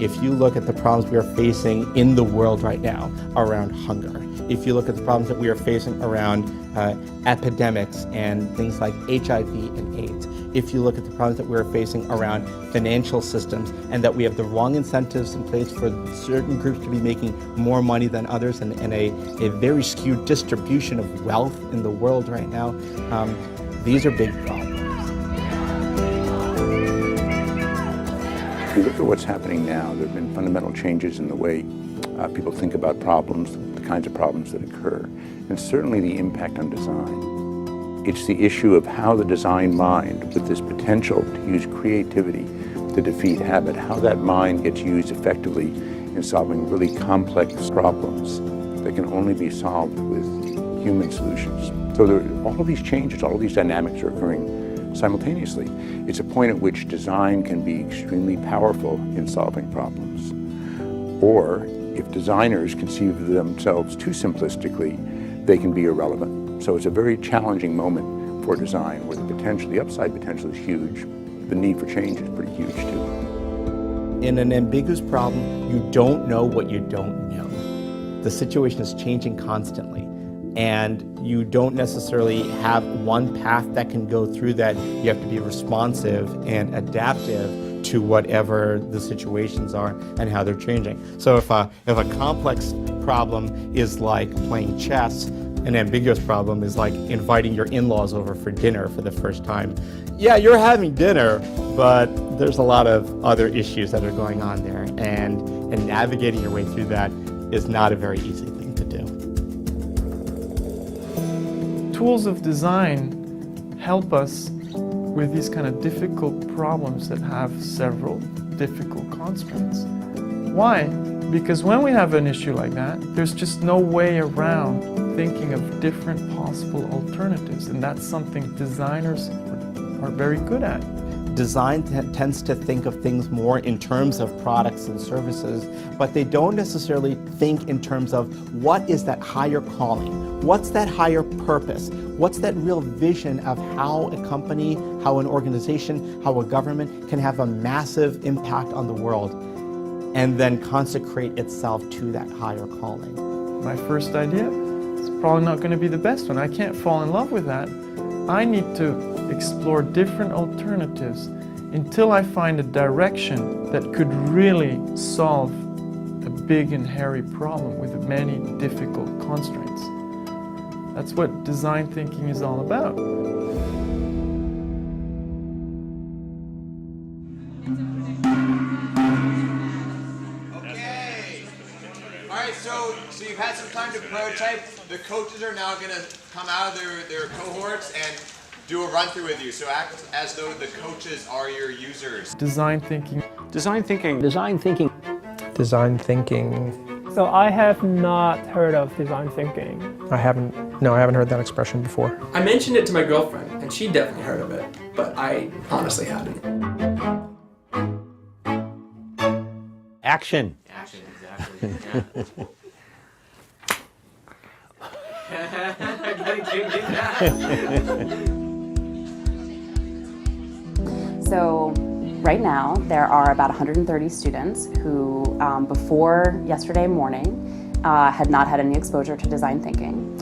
If you look at the problems we are facing in the world right now around hunger, if you look at the problems that we are facing around epidemics and things like HIV and AIDS, if you look at the problems that we're facing around financial systems and that we have the wrong incentives in place for certain groups to be making more money than others and a very skewed distribution of wealth in the world right now, these are big problems. If you look at what's happening now, there have been fundamental changes in the way people think about problems, the kinds of problems that occur, and certainly the impact on design. It's the issue of how the design mind, with this potential to use creativity to defeat habit, how that mind gets used effectively in solving really complex problems that can only be solved with human solutions. So all of these changes, all of these dynamics are occurring simultaneously. It's a point at which design can be extremely powerful in solving problems. Or if designers conceive of themselves too simplistically, they can be irrelevant. So it's a very challenging moment for design where the upside potential is huge. The need for change is pretty huge too. In an ambiguous problem, you don't know what you don't know. The situation is changing constantly, and you don't necessarily have one path that can go through that. You have to be responsive and adaptive to whatever the situations are and how they're changing. So if a complex problem is like playing chess, an ambiguous problem is like inviting your in-laws over for dinner for the first time. Yeah, you're having dinner, but there's a lot of other issues that are going on there, and navigating your way through that is not a very easy thing to do. Tools of design help us with these kind of difficult problems that have several difficult constraints. Why? Because when we have an issue like that, there's just no way around thinking of different possible alternatives, and that's something designers are very good at. Design tends to think of things more in terms of products and services, but they don't necessarily think in terms of what is that higher calling, what's that higher purpose, what's that real vision of how a company, how an organization, how a government can have a massive impact on the world and then consecrate itself to that higher calling. My first idea is probably not going to be the best one. I can't fall in love with that. I need to explore different alternatives until I find a direction that could really solve a big and hairy problem with many difficult constraints. That's what design thinking is all about. So you've had some time to prototype. The coaches are now going to come out of their cohorts and do a run through with you. So act as though the coaches are your users. Design thinking. Design thinking. Design thinking. Design thinking. So I have not heard of design thinking. I haven't heard that expression before. I mentioned it to my girlfriend, and she definitely heard of it, but I honestly hadn't. Action. Action, exactly. So right now there are about 130 students who before yesterday morning had not had any exposure to design thinking.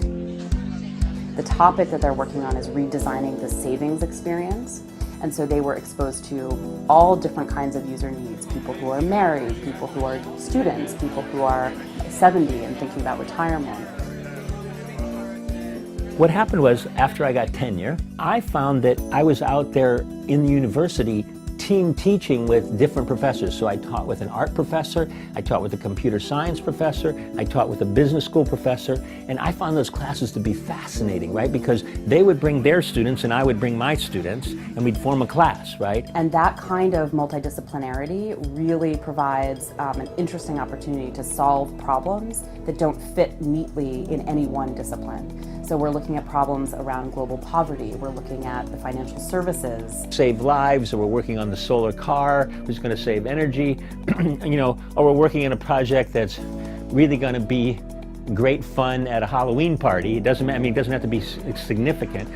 The topic that they're working on is redesigning the savings experience. And so they were exposed to all different kinds of user needs, people who are married, people who are students, people who are 70 and thinking about retirement. What happened was, after I got tenure, I found that I was out there in the university team teaching with different professors. So I taught with an art professor, I taught with a computer science professor, I taught with a business school professor, and I found those classes to be fascinating, right? Because they would bring their students and I would bring my students, and we'd form a class, right? And that kind of multidisciplinarity really provides an interesting opportunity to solve problems that don't fit neatly in any one discipline. So we're looking at problems around global poverty, we're looking at the financial services. Save lives, or we're working on the solar car, who's going to save energy, you know, or we're working on a project that's really going to be great fun at a Halloween party. It doesn't have to be significant.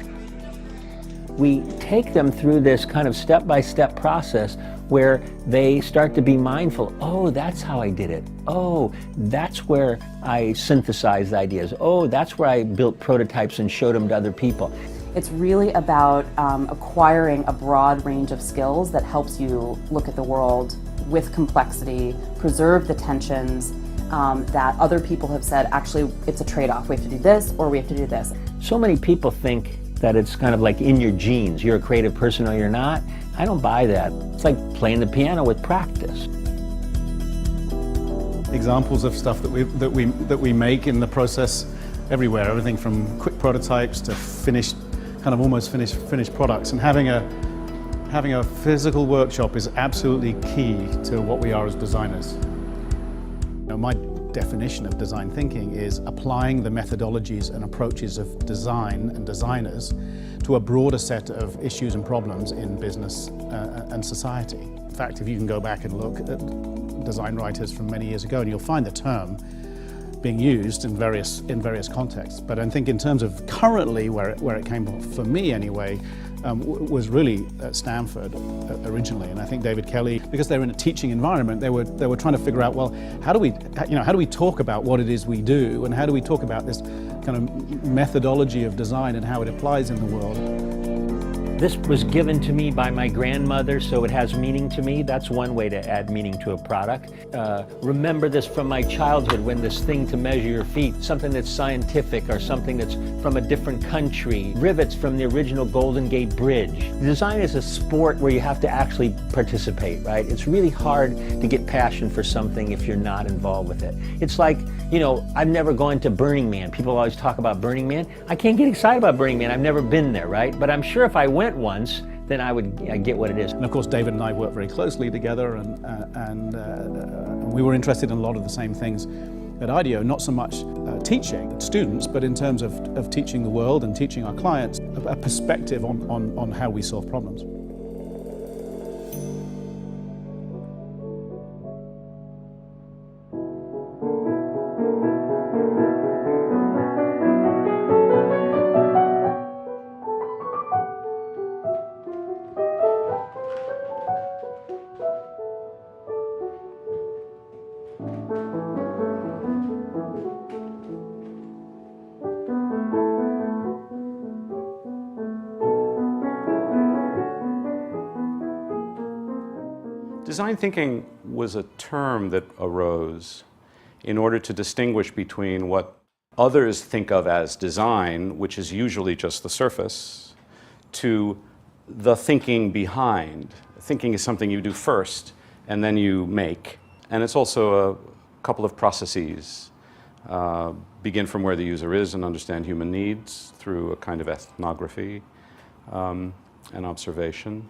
we take them through this kind of step-by-step process where they start to be mindful. Oh, that's how I did it. Oh, that's where I synthesized ideas. Oh, that's where I built prototypes and showed them to other people. It's really about acquiring a broad range of skills that helps you look at the world with complexity, preserve the tensions that other people have said, actually, it's a trade-off. We have to do this or we have to do this. So many people think that it's kind of like in your genes. You're a creative person or you're not. I don't buy that. It's like playing the piano with practice. Examples of stuff that we make in the process everywhere. Everything from quick prototypes to finished, kind of almost finished products. And having a physical workshop is absolutely key to what we are as designers. You know, my definition of design thinking is applying the methodologies and approaches of design and designers to a broader set of issues and problems in business and society. In fact, if you can go back and look at design writers from many years ago, and you'll find the term being used in various contexts. But I think in terms of currently where it came from, for me anyway, was really at Stanford originally, and I think David Kelly, because they were in a teaching environment, they were trying to figure out, well, how do we talk about what it is we do, and how do we talk about this kind of methodology of design and how it applies in the world. This was given to me by my grandmother, so it has meaning to me. That's one way to add meaning to a product. Remember this from my childhood, when this thing to measure your feet, something that's scientific or something that's from a different country, rivets from the original Golden Gate Bridge. Design is a sport where you have to actually participate, right? It's really hard to get passion for something if you're not involved with it. It's like, you know, I've never gone to Burning Man. People always talk about Burning Man. I can't get excited about Burning Man. I've never been there, right? But I'm sure if I went once, then I would get what it is. And of course, David and I work very closely together, and we were interested in a lot of the same things at IDEO, not so much teaching students, but in terms of teaching the world and teaching our clients a perspective on how we solve problems. Design thinking was a term that arose in order to distinguish between what others think of as design, which is usually just the surface, to the thinking behind. Thinking is something you do first and then you make. And it's also a couple of processes. Begin from where the user is and understand human needs through a kind of ethnography and observation.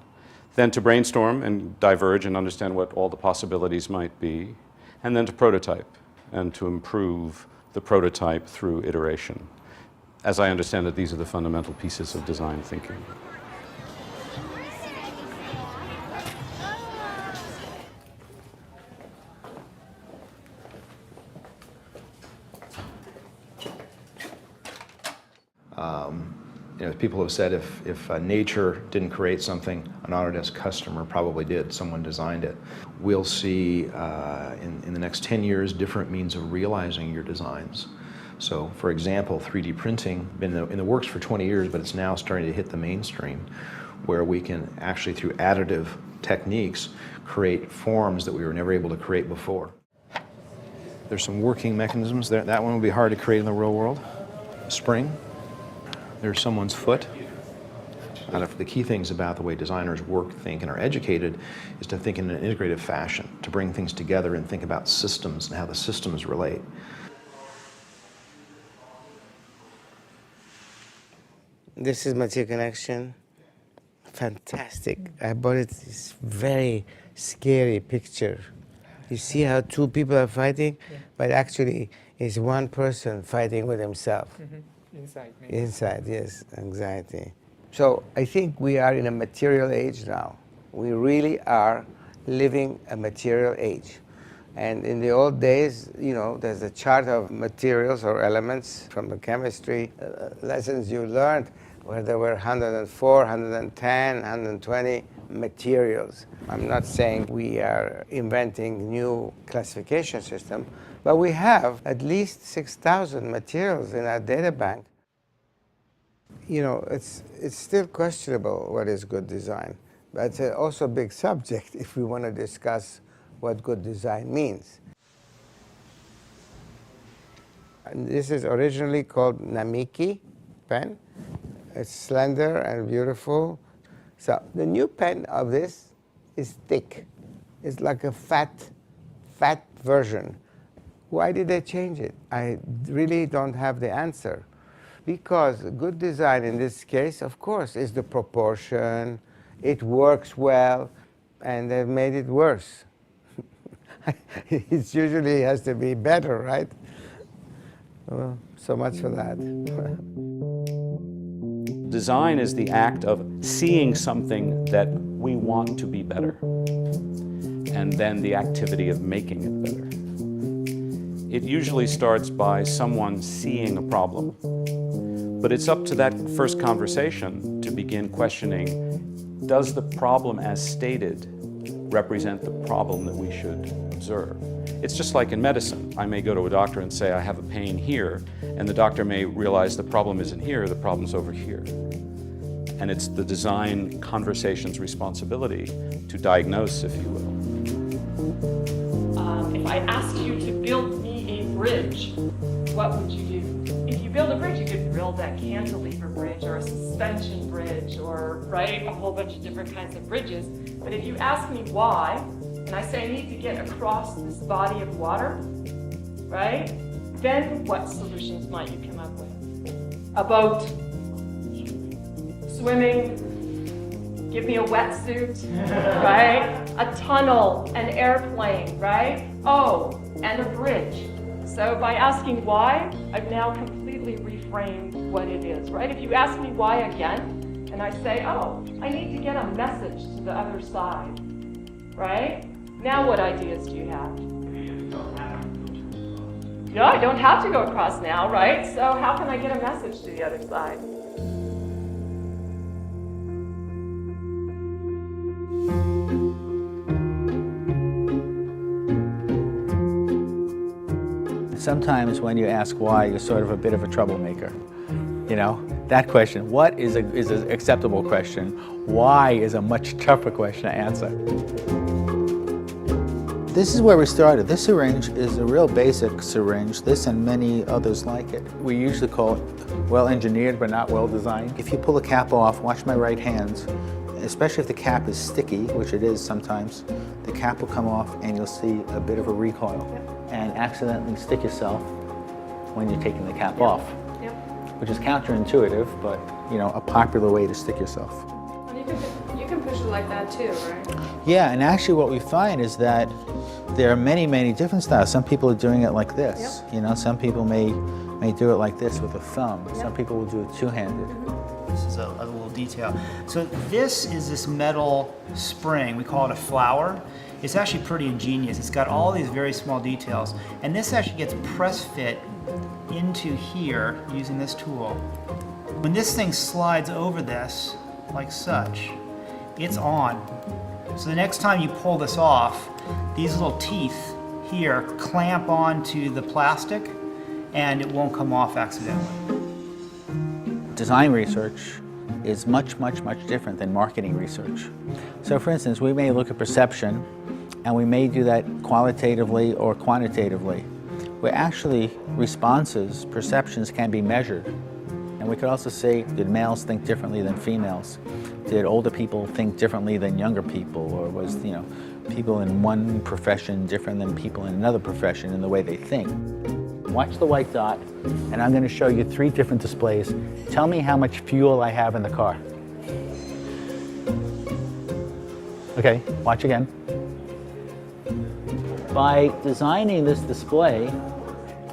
Then to brainstorm and diverge and understand what all the possibilities might be, and then to prototype and to improve the prototype through iteration. As I understand it, these are the fundamental pieces of design thinking. You know, people have said if nature didn't create something, an Autodesk customer probably did. Someone designed it. We'll see in the next 10 years different means of realizing your designs. So, for example, 3D printing, been in the works for 20 years, but it's now starting to hit the mainstream, where we can actually, through additive techniques, create forms that we were never able to create before. There's some working mechanisms there. That one would be hard to create in the real world. Spring. There's someone's foot. One of the key things about the way designers work, think, and are educated is to think in an integrative fashion, to bring things together and think about systems and how the systems relate. This is Material Connection. Fantastic. I bought it. This very scary picture. You see how two people are fighting, but actually it's one person fighting with himself. Inside, maybe. Inside, yes, anxiety. So I think we are in a material age now. We really are living a material age. And in the old days, you know, there's a chart of materials or elements from the chemistry lessons you learned where there were 104, 110, 120 materials. I'm not saying we are inventing new classification system, but we have at least 6,000 materials in our data bank. You know, it's still questionable what is good design, but it's also a big subject if we want to discuss what good design means. And this is originally called Namiki pen. It's slender and beautiful. So the new pen of this is thick. It's like a fat version. Why did they change it? I really don't have the answer. Because good design in this case, of course, is the proportion. It works well, and they've made it worse. It usually has to be better, right? Well, so much for that. Design is the act of seeing something that we want to be better, and then the activity of making it better. It usually starts by someone seeing a problem, but it's up to that first conversation to begin questioning, does the problem as stated represent the problem that we should observe? It's just like in medicine. I may go to a doctor and say, I have a pain here, and the doctor may realize the problem isn't here, the problem's over here. And it's the design conversation's responsibility to diagnose, if you will. If I asked you to build me a bridge, what would you do? If you build a bridge, you could build that cantilever bridge or a suspension bridge or, right, a whole bunch of different kinds of bridges. But if you ask me why, and I say I need to get across this body of water, right, then what solutions might you come up with? A boat, swimming, give me a wetsuit, right? A tunnel, an airplane, right? Oh, and a bridge. So by asking why, I've now completely reframed what it is, right? If you ask me why again, and I say, oh, I need to get a message to the other side, right? Now what ideas do you have? No, I don't have to go across now, right? So how can I get a message to the other side? Sometimes when you ask why, you're sort of a bit of a troublemaker. You know, that question, what is an acceptable question? Why is a much tougher question to answer. This is where we started. This syringe is a real basic syringe, this and many others like it. We usually call it well-engineered but not well-designed. If you pull the cap off, watch my right hands, especially if the cap is sticky, which it is sometimes, the cap will come off and you'll see a bit of a recoil and accidentally stick yourself when you're taking the cap off, which is counterintuitive, but you know, a popular way to stick yourself. You can push it like that too, right? Yeah, and actually what we find is that there are many different styles. Some people are doing it like this. You know, some people may do it like this with a thumb. Some people will do it two-handed. This is a little detail. So this is this metal spring. We call it a flower. It's actually pretty ingenious. It's got all these very small details. And this actually gets press fit into here using this tool. When this thing slides over this, like such, it's on. So the next time you pull this off, these little teeth here clamp onto the plastic and it won't come off accidentally. Design research is much different than marketing research. So for instance, we may look at perception and we may do that qualitatively or quantitatively, where actually responses, perceptions can be measured. And we could also say, did males think differently than females? Did older people think differently than younger people? Or was, you know, people in one profession different than people in another profession in the way they think? Watch the white dot, and I'm going to show you 3 different displays. Tell me how much fuel I have in the car. Okay, watch again. By designing this display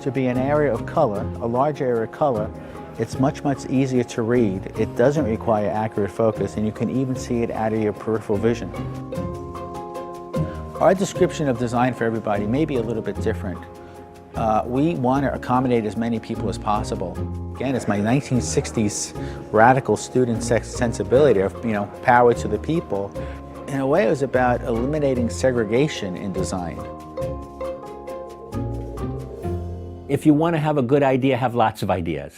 to be an area of color, a large area of color, it's much easier to read. It doesn't require accurate focus, and you can even see it out of your peripheral vision. Our description of design for everybody may be a little bit different. We want to accommodate as many people as possible. Again, it's my 1960s radical student sensibility of, power to the people. In a way, it was about eliminating segregation in design. If you want to have a good idea, have lots of ideas.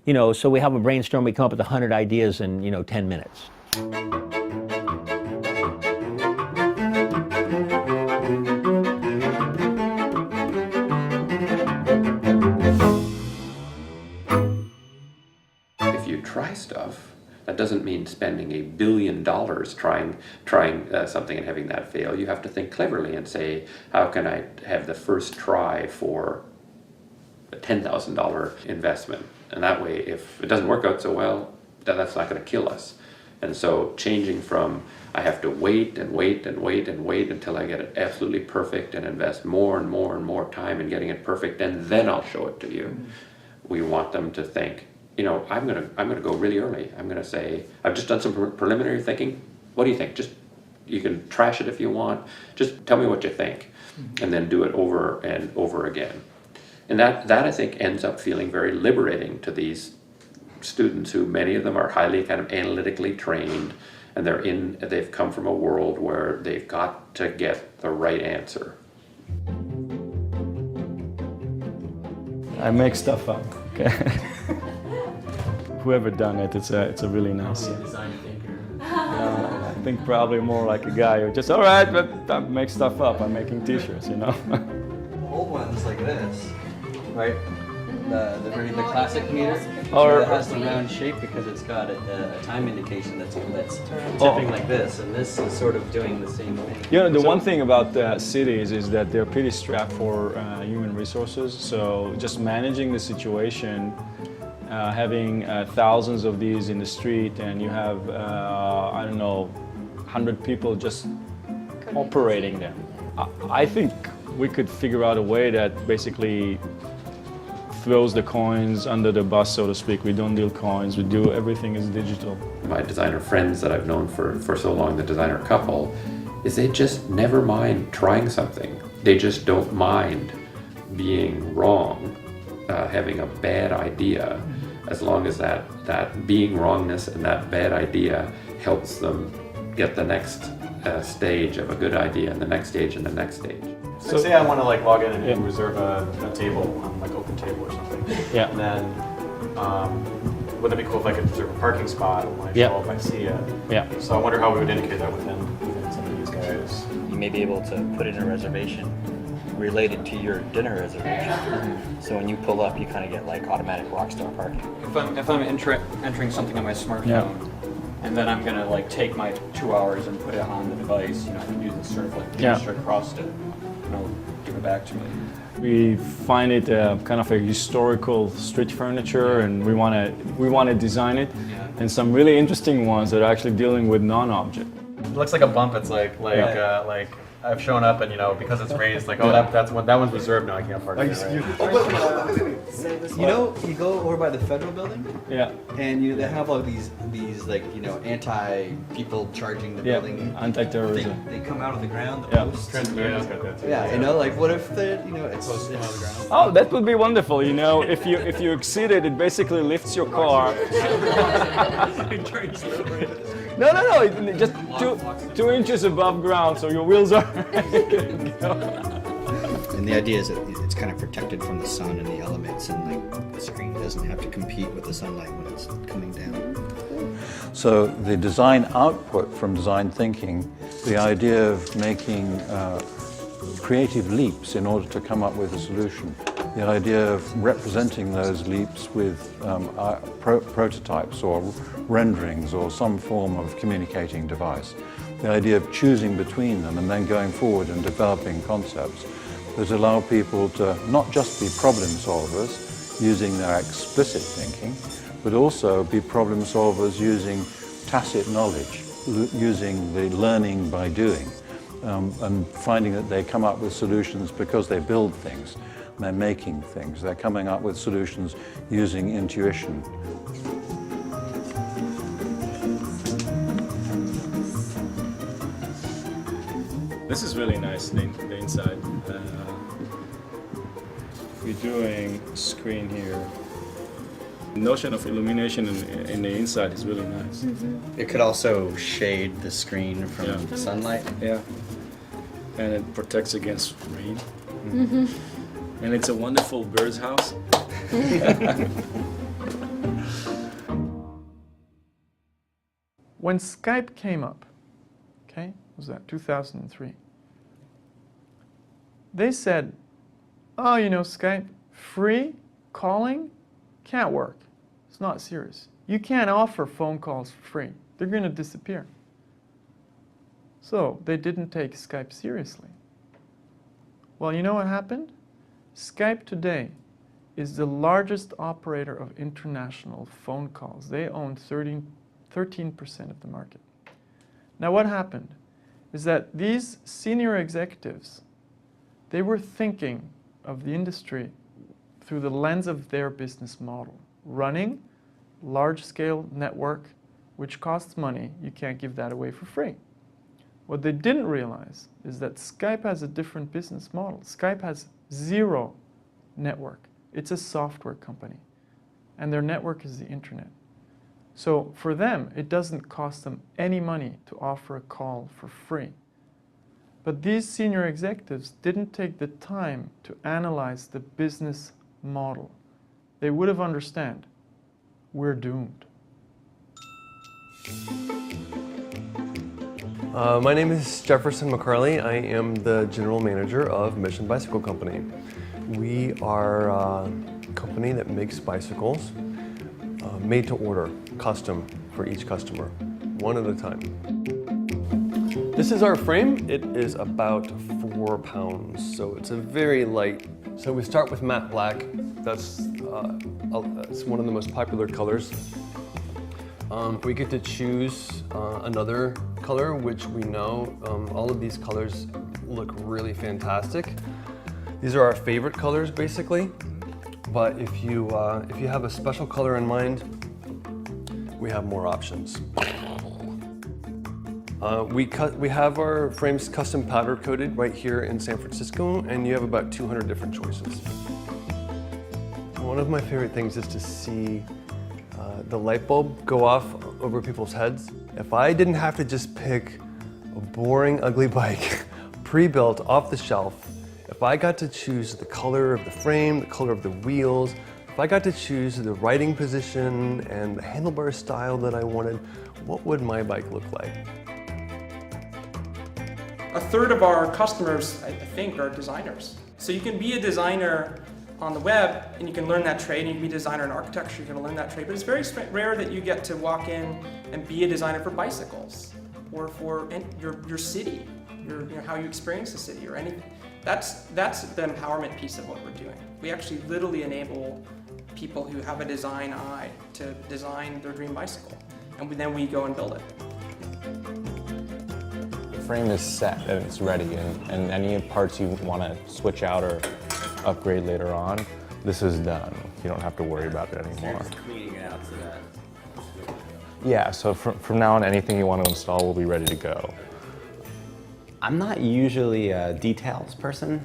So we have a brainstorm, we come up with 100 ideas in, 10 minutes. If you try stuff, that doesn't mean spending $1 billion trying something and having that fail. You have to think cleverly and say, how can I have the first try for a $10,000 investment? And that way, if it doesn't work out so well, that's not going to kill us. And so changing from, I have to wait and wait and wait and wait until I get it absolutely perfect and invest more and more and more time in getting it perfect, and then I'll show it to you. We want them to think, I'm gonna go really early. I'm gonna say, I've just done some preliminary thinking. What do you think? You can trash it if you want. Just tell me what you think, and then do it over and over again. And that I think ends up feeling very liberating to these students, who many of them are highly kind of analytically trained, and they've come from a world where they've got to get the right answer. I make stuff up. Okay. Whoever done it, it's a really nice. Design thinker. I think probably more like a guy who just, all right, but I make stuff up. I'm making T-shirts, Old ones like this, right? The classic meter Or it has the round shape because it's got a time indication that's tipping like this, and this is sort of doing the same thing. The one thing about cities is that they're pretty strapped for human resources. So just managing the situation, having thousands of these in the street, and you have 100 people just operating them. I think we could figure out a way that basically throws the coins under the bus, so to speak. We don't deal coins, we do everything is digital. My designer friends that I've known for so long, the designer couple, is they just never mind trying something. They just don't mind being wrong, having a bad idea, as long as that being wrongness and that bad idea helps them get the next stage of a good idea, and the next stage and the next stage. So say I want to log in and reserve a table on Open Table or something. Yeah. And then wouldn't it be cool if I could reserve a parking spot when I show up, I see it? Yeah. So I wonder how we would indicate that within some of these guys. You may be able to put in a reservation related to your dinner reservation. So when you pull up, you kind of get like automatic Rockstar parking. If I'm entering something on my smartphone, and then I'm gonna take my 2 hours and put it on the device, I can do this sort of straight across to, give it back to me. We find it kind of a historical street furniture, and we want to design it, and some really interesting ones that are actually dealing with non-object. It looks like a bump. It's like I've shown up and because it's raised, that one's reserved now. I can't park there. Right? You go over by the federal building. Yeah. And they have all these anti people charging the building. Anti-terrorism. They come out of the ground. The posts. Transparent's got that too. Yeah, what if it's posts come out of the ground? Oh, that would be wonderful. If you exceed it, it basically lifts your car. No, just 2 inches above ground, so your wheels are ready to go. And the idea is that it's kind of protected from the sun and the elements, and the screen doesn't have to compete with the sunlight when it's coming down. So the design output from design thinking, the idea of making creative leaps in order to come up with a solution, the idea of representing those leaps with prototypes or renderings or some form of communicating device, the idea of choosing between them and then going forward and developing concepts that allow people to not just be problem solvers using their explicit thinking, but also be problem solvers using tacit knowledge, using the learning by doing, and finding that they come up with solutions because they build things. They're making things. They're coming up with solutions using intuition. This is really nice, the inside. we're doing screen here. The notion of illumination in the inside is really nice. It could also shade the screen from the sunlight. Yeah. And it protects against rain. Mm-hmm. And it's a wonderful bird's house. When Skype came up, okay, was that 2003? They said, oh, you know, Skype, free calling can't work. It's not serious. You can't offer phone calls for free. They're going to disappear. So they didn't take Skype seriously. Well, you know what happened? Skype today is the largest operator of international phone calls. They own 13% of the market. Now what happened is that these senior executives, they were thinking of the industry through the lens of their business model. Running large-scale network, which costs money, you can't give that away for free. What they didn't realize is that Skype has a different business model. Skype has zero network. It's a software company, and their network is the internet. So for them, it doesn't cost them any money to offer a call for free. But these senior executives didn't take the time to analyze the business model. They would have understood, we're doomed. My name is Jefferson McCarley. I am the general manager of Mission Bicycle Company. We are a company that makes bicycles made to order, custom for each customer, one at a time. This is our frame. It is about 4 pounds, so it's a very light. So we start with matte black. That's it's one of the most popular colors. We get to choose another color, which we know all of these colors look really fantastic. These are our favorite colors, basically. But if you have a special color in mind, we have more options. We have our frames custom powder coated right here in San Francisco, and you have about 200 different choices. One of my favorite things is to see the light bulb go off over people's heads. If I didn't have to just pick a boring, ugly bike, pre-built off the shelf, if I got to choose the color of the frame, the color of the wheels, if I got to choose the riding position and the handlebar style that I wanted, what would my bike look like? A third of our customers, I think, are designers. So you can be a designer on the web and you can learn that trade, and you can be a designer in architecture, you can learn that trade, but it's very rare that you get to walk in and be a designer for bicycles or for your city, how you experience the city or anything. That's the empowerment piece of what we're doing. We actually literally enable people who have a design eye to design their dream bicycle, and then we go and build it. The frame is set and it's ready, and any parts you want to switch out or upgrade later on, this is done. You don't have to worry about it anymore. You're just cleaning it out so that... Yeah, so from now on, anything you want to install will be ready to go. I'm not usually a details person.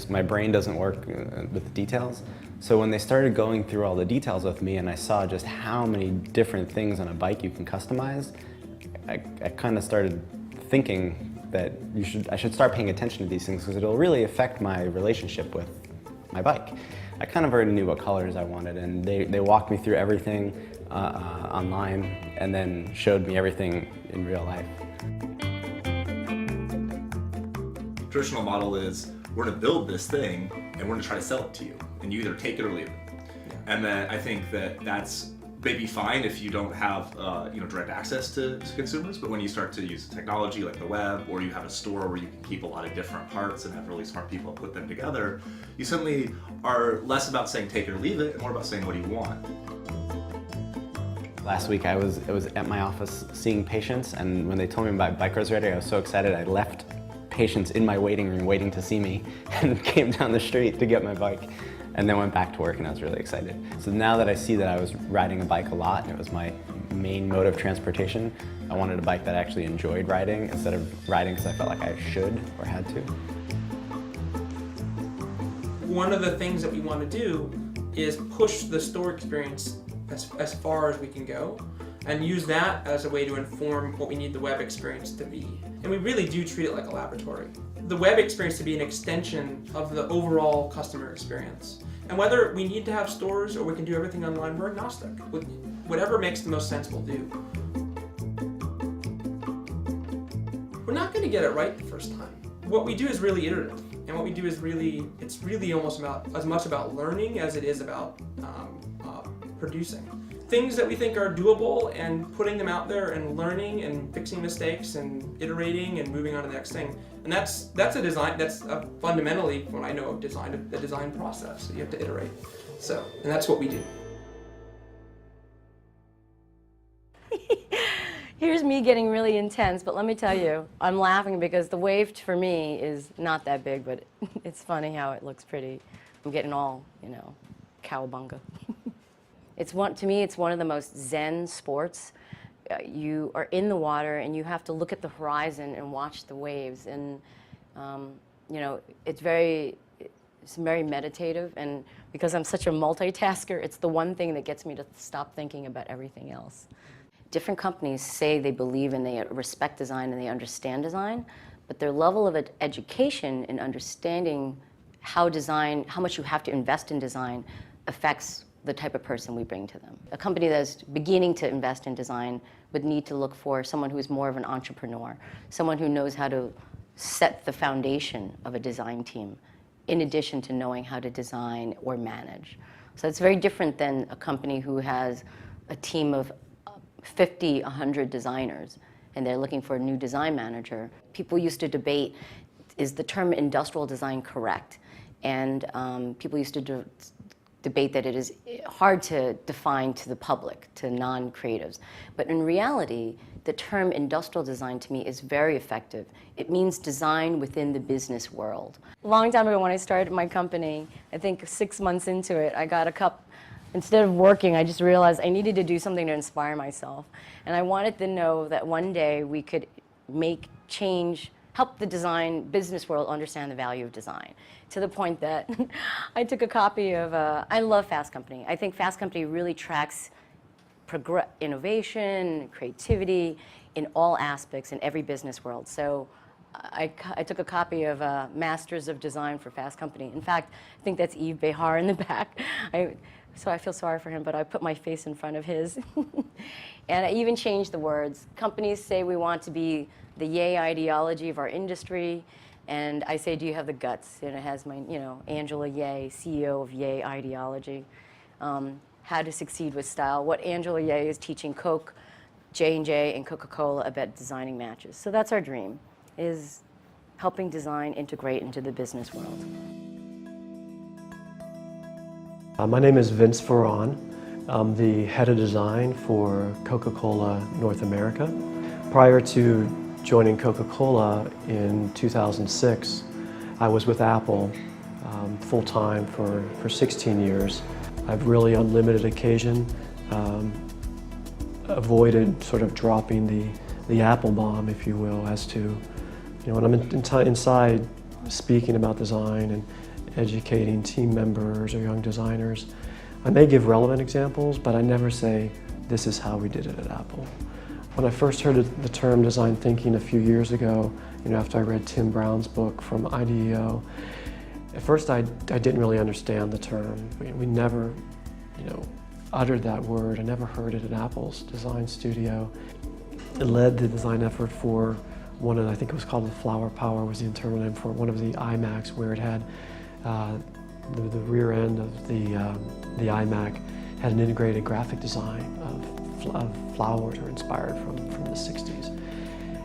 My brain doesn't work with the details. So when they started going through all the details with me and I saw just how many different things on a bike you can customize, I kind of started thinking that I should start paying attention to these things because it'll really affect my relationship with my bike. I kind of already knew what colors I wanted, and they walked me through everything online and then showed me everything in real life. Traditional model is we're going to build this thing and we're going to try to sell it to you, and you either take it or leave it. Yeah. And then I think that's maybe fine if you don't have direct access to consumers, but when you start to use technology like the web, or you have a store where you can keep a lot of different parts and have really smart people put them together, you suddenly are less about saying take it or leave it and more about saying what do you want. Last week I was at my office seeing patients, and when they told me my bike was ready, I was so excited I left patients in my waiting room waiting to see me and came down the street to get my bike. And then went back to work, and I was really excited. So now that I see that I was riding a bike a lot, and it was my main mode of transportation, I wanted a bike that I actually enjoyed riding instead of riding because I felt like I should or had to. one of the things that we want to do is push the store experience as far as we can go, and use that as a way to inform what we need the web experience to be. And we really do treat it like a laboratory. The web experience to be an extension of the overall customer experience. And whether we need to have stores or we can do everything online, we're agnostic. Whatever makes the most sense, we'll do. We're not going to get it right the first time. What we do is really iterative. And what we do is it's really almost as much about learning as it is about producing. Things that we think are doable and putting them out there and learning and fixing mistakes and iterating and moving on to the next thing. And that's a design, that's fundamentally what I know of design, the design process. So you have to iterate. So, and that's what we do. Here's me getting really intense, but let me tell you, I'm laughing because the wave for me is not that big, but it's funny how it looks pretty. I'm getting all, cowabunga. To me, it's one of the most zen sports. You are in the water and you have to look at the horizon and watch the waves. And, it's very meditative. And because I'm such a multitasker, it's the one thing that gets me to stop thinking about everything else. Different companies say they believe and they respect design and they understand design, but their level of education in understanding how much you have to invest in design affects the type of person we bring to them. A company that's beginning to invest in design would need to look for someone who's more of an entrepreneur, someone who knows how to set the foundation of a design team, in addition to knowing how to design or manage. So it's very different than a company who has a team of 50, 100 designers, and they're looking for a new design manager. People used to debate, is the term industrial design correct? And people used to debate that it is hard to define to the public, to non-creatives. But in reality, the term industrial design to me is very effective. It means design within the business world. A long time ago when I started my company, I think 6 months into it, I got a cup. Instead of working, I just realized I needed to do something to inspire myself. And I wanted to know that one day we could make change, help the design business world understand the value of design. To the point that I took a copy of, I love Fast Company. I think Fast Company really tracks innovation, creativity in all aspects in every business world. So I took a copy of Masters of Design for Fast Company. In fact, I think that's Yves Behar in the back. So I feel sorry for him, but I put my face in front of his. And I even changed the words. Companies say we want to be the yay ideology of our industry. And I say, do you have the guts? And it has my, Angela Yeh, CEO of Yay Ideology. How to succeed with style. What Angela Yeh is teaching Coke, J&J, and Coca-Cola about designing matches. So that's our dream, is helping design integrate into the business world. My name is Vince Ferron. I'm the head of design for Coca-Cola North America. Prior to joining Coca-Cola in 2006, I was with Apple full-time for 16 years. I've really, on limited occasion, avoided sort of dropping the Apple bomb, if you will, as to, when I'm inside speaking about design and educating team members or young designers, I may give relevant examples, but I never say, this is how we did it at Apple. When I first heard the term design thinking a few years ago, after I read Tim Brown's book from IDEO, at first I didn't really understand the term. We never, uttered that word. I never heard it at Apple's design studio. It led the design effort for one of, I think it was called the Flower Power, was the internal name for one of the iMacs, where it had the rear end of the iMac had an integrated graphic design of flowers or inspired from the 60s.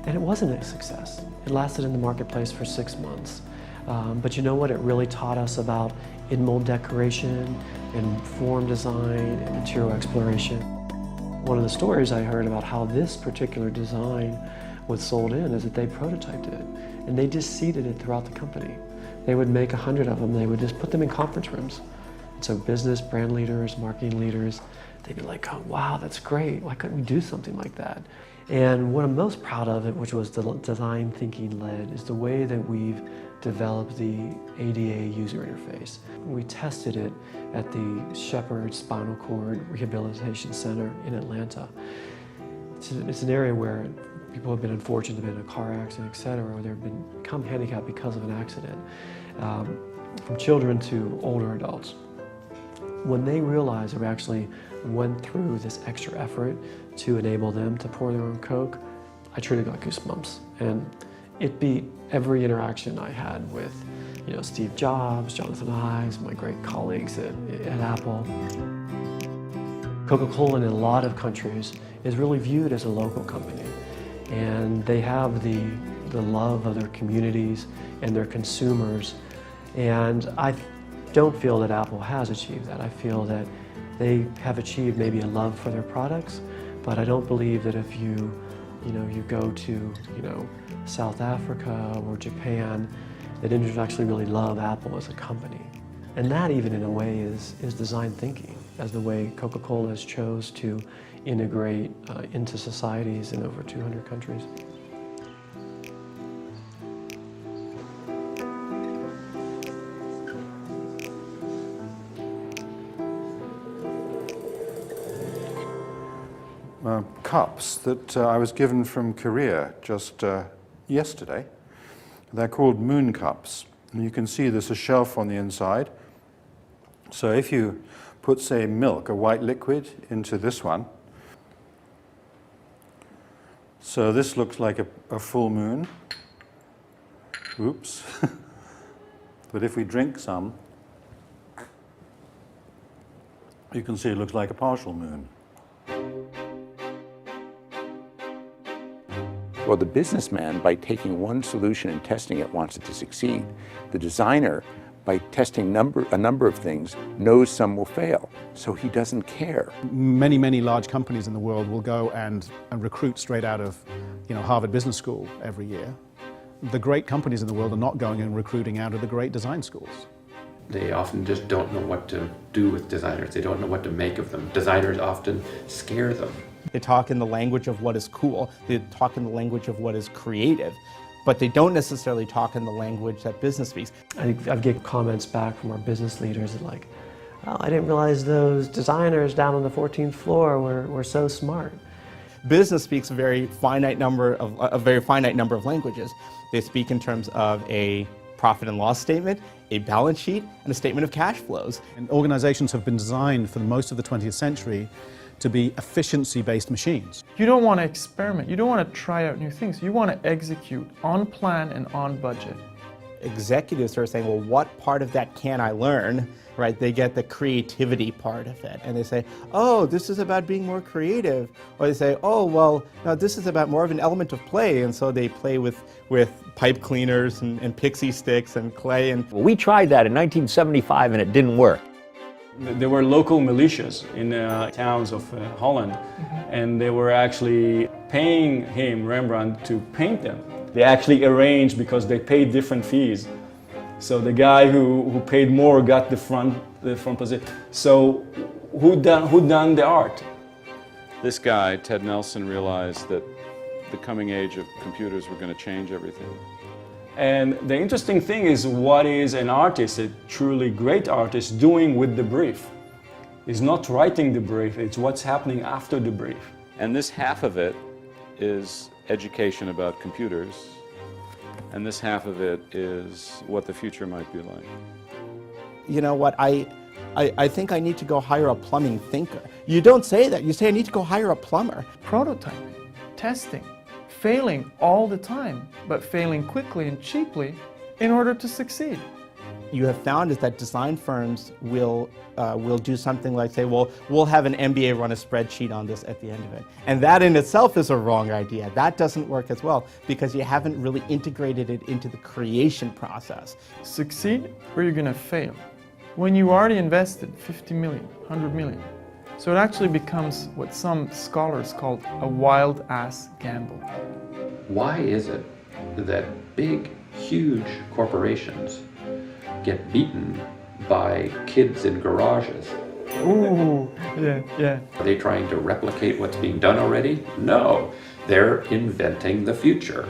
And it wasn't a success. It lasted in the marketplace for 6 months. But you know what it really taught us about in-mold decoration and form design and material exploration? One of the stories I heard about how this particular design was sold in is that they prototyped it and they just seeded it throughout the company. They would make 100 of them, they would just put them in conference rooms. And so business, brand leaders, marketing leaders, they'd be like, oh wow, that's great, why couldn't we do something like that? And what I'm most proud of, which was the design thinking led, is the way that we've developed the ADA user interface. We tested it at the Shepherd Spinal Cord Rehabilitation Center in Atlanta. It's an area where people have been unfortunate, have been in a car accident, etc., or they've become handicapped because of an accident, from children to older adults. When they realized that we actually went through this extra effort to enable them to pour their own Coke, I truly got goosebumps. And it beat every interaction I had with, Steve Jobs, Jonathan Ives, my great colleagues at Apple. Coca-Cola in a lot of countries is really viewed as a local company, and they have the love of their communities and their consumers, and I don't feel that Apple has achieved that. I feel that they have achieved maybe a love for their products, but I don't believe that if you go to, South Africa or Japan, that individuals actually really love Apple as a company. And that even in a way is design thinking, as the way Coca-Cola has chose to integrate into societies in over 200 countries. Cups that I was given from Korea just yesterday. They're called moon cups. And you can see there's a shelf on the inside. So if you put, say, milk, a white liquid, into this one, so this looks like a full moon. Oops. But if we drink some, you can see it looks like a partial moon. Well, the businessman, by taking one solution and testing it, wants it to succeed. The designer, by testing a number of things, knows some will fail, so he doesn't care. Many large companies in the world will go and recruit straight out of Harvard Business School every year. The great companies in the world are not going and recruiting out of the great design schools. They often just don't know what to do with designers. They don't know what to make of them. Designers often scare them. They talk in the language of what is cool. They talk in the language of what is creative. But they don't necessarily talk in the language that business speaks. I've get comments back from our business leaders like, oh, I didn't realize those designers down on the 14th floor were so smart. Business speaks a very finite number of languages. They speak in terms of a profit and loss statement, a balance sheet, and a statement of cash flows. And organizations have been designed for most of the 20th century to be efficiency-based machines. You don't want to experiment. You don't want to try out new things. You want to execute on plan and on budget. Executives are saying, well, what part of that can I learn? Right? They get the creativity part of it. And they say, oh, this is about being more creative. Or they say, oh, well, no, this is about more of an element of play. And so they play with pipe cleaners and pixie sticks and clay. Well, we tried that in 1975 and it didn't work. There were local militias in towns of Holland, and they were actually paying Rembrandt, to paint them. They actually arranged because they paid different fees. So the guy who paid more got the front position. So who done the art? This guy, Ted Nelson, realized that the coming age of computers were going to change everything. And the interesting thing is, what is an artist, a truly great artist, doing with the brief? He's not writing the brief, it's what's happening after the brief. And this half of it is education about computers, and this half of it is what the future might be like. You know what, I think I need to go hire a plumbing thinker. You don't say that, you say I need to go hire a plumber. Prototyping, testing, failing all the time, but failing quickly and cheaply in order to succeed. You have found is that design firms will do something like say, well, we'll have an MBA run a spreadsheet on this at the end of it. And that in itself is a wrong idea. That doesn't work as well because you haven't really integrated it into the creation process. Succeed or you're going to fail. When you already invested 50 million, 100 million. So it actually becomes what some scholars call a wild-ass gamble. Why is it that big, huge corporations get beaten by kids in garages? Ooh, yeah. Are they trying to replicate what's being done already? No, they're inventing the future.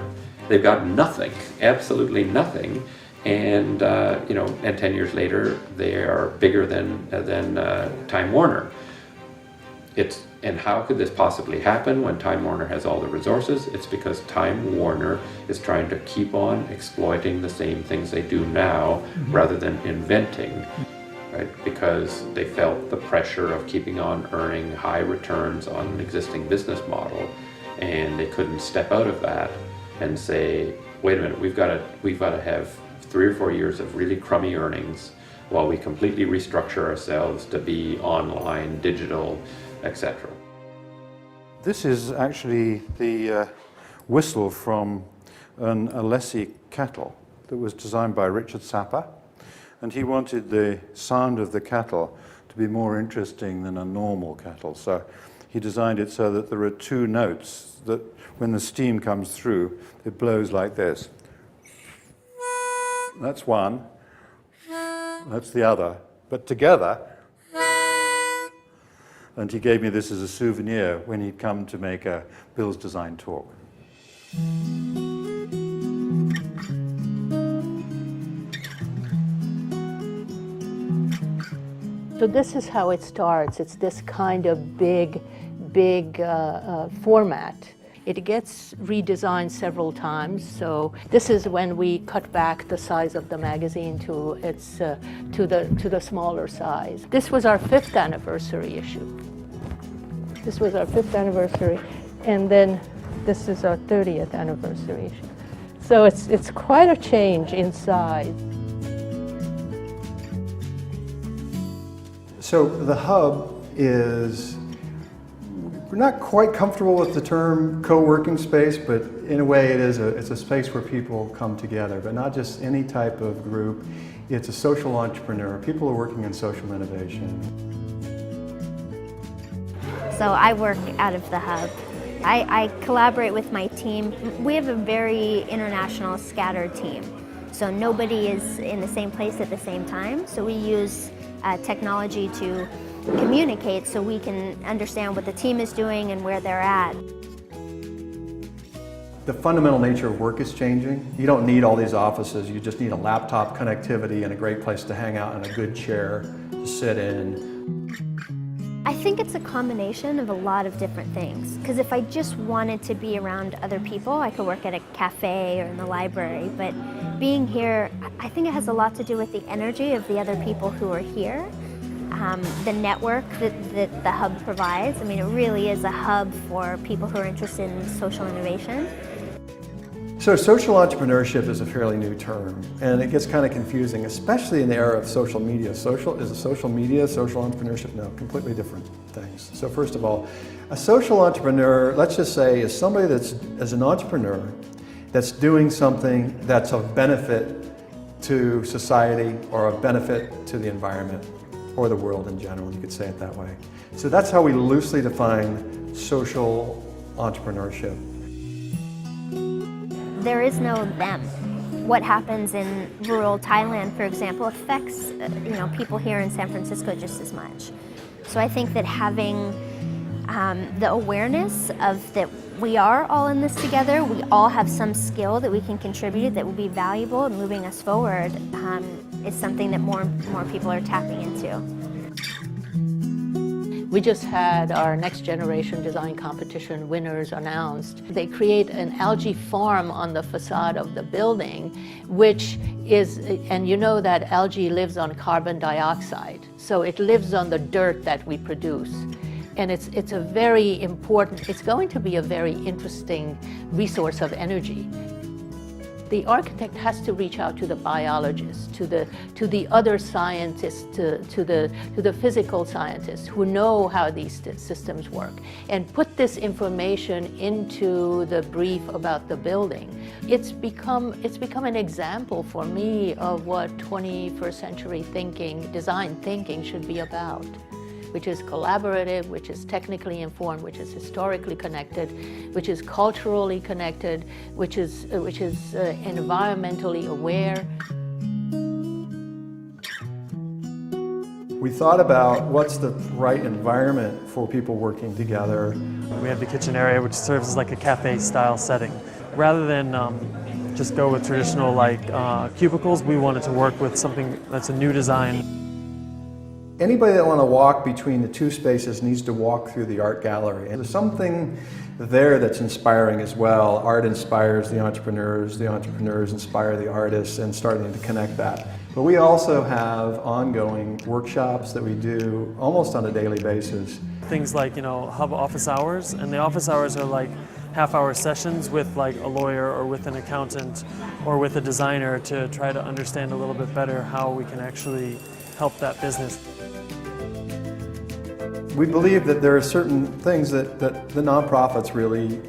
They've got nothing, absolutely nothing, and and 10 years later they are bigger than Time Warner. And how could this possibly happen when Time Warner has all the resources? It's because Time Warner is trying to keep on exploiting the same things they do now rather than inventing, right? Because they felt the pressure of keeping on earning high returns on an existing business model, and they couldn't step out of that and say, wait a minute, we've got to have 3 or 4 years of really crummy earnings while we completely restructure ourselves to be online, digital, etc. This is actually the whistle from an Alessi kettle that was designed by Richard Sapper, and he wanted the sound of the kettle to be more interesting than a normal kettle. So he designed it so that there are 2 notes that when the steam comes through, it blows like this. That's one, that's the other, but together. And he gave me this as a souvenir when he'd come to make a Bill's Design talk. So this is how it starts. It's this kind of big format. It gets redesigned several times. So this is when we cut back the size of the magazine to its to the smaller size. This was our 5th anniversary issue. This was our 5th anniversary, and then this is our 30th anniversary issue. So it's quite a change in size. So the hub is, we're not quite comfortable with the term co-working space, but in a way it's a space where people come together, but not just any type of group. It's a social entrepreneur. People are working in social innovation. So I work out of the hub. I collaborate with my team. We have a very international scattered team. So nobody is in the same place at the same time. So we use technology to communicate so we can understand what the team is doing and where they're at. The fundamental nature of work is changing. You don't need all these offices. You just need a laptop connectivity and a great place to hang out and a good chair to sit in. I think it's a combination of a lot of different things. Because if I just wanted to be around other people, I could work at a cafe or in the library. But being here, I think it has a lot to do with the energy of the other people who are here. The network that the hub provides. I mean, it really is a hub for people who are interested in social innovation. So social entrepreneurship is a fairly new term, and it gets kind of confusing, especially in the era of social media. Is it social media, social entrepreneurship? No, completely different things. So first of all, a social entrepreneur, let's just say, is somebody as an entrepreneur that's doing something that's of benefit to society or of benefit to the environment or the world in general, you could say it that way. So that's how we loosely define social entrepreneurship. There is no them. What happens in rural Thailand, for example, affects people here in San Francisco just as much. So I think that having the awareness of that we are all in this together, we all have some skill that we can contribute that will be valuable in moving us forward, is something that more people are tapping into. We just had our next generation design competition winners announced. They create an algae farm on the facade of the building, which is, and you know that algae lives on carbon dioxide, so it lives on the dirt that we produce. And it's a very important, it's going to be a very interesting resource of energy. The architect has to reach out to the biologists, to the other scientists, to the physical scientists who know how these systems work, and put this information into the brief about the building. It's become an example for me of what 21st century thinking, design thinking should be about, which is collaborative, which is technically informed, which is historically connected, which is culturally connected, which is environmentally aware. We thought about what's the right environment for people working together. We have the kitchen area, which serves as like a cafe-style setting. Rather than just go with traditional like cubicles. We wanted to work with something that's a new design. Anybody that want to walk between the two spaces needs to walk through the art gallery. And there's something there that's inspiring as well. Art inspires the entrepreneurs inspire the artists, and starting to connect that. But we also have ongoing workshops that we do almost on a daily basis. Things like, you know, hub office hours, and the office hours are like half-hour sessions with like a lawyer or with an accountant or with a designer to try to understand a little bit better how we can actually help that business. We believe that there are certain things that the nonprofits really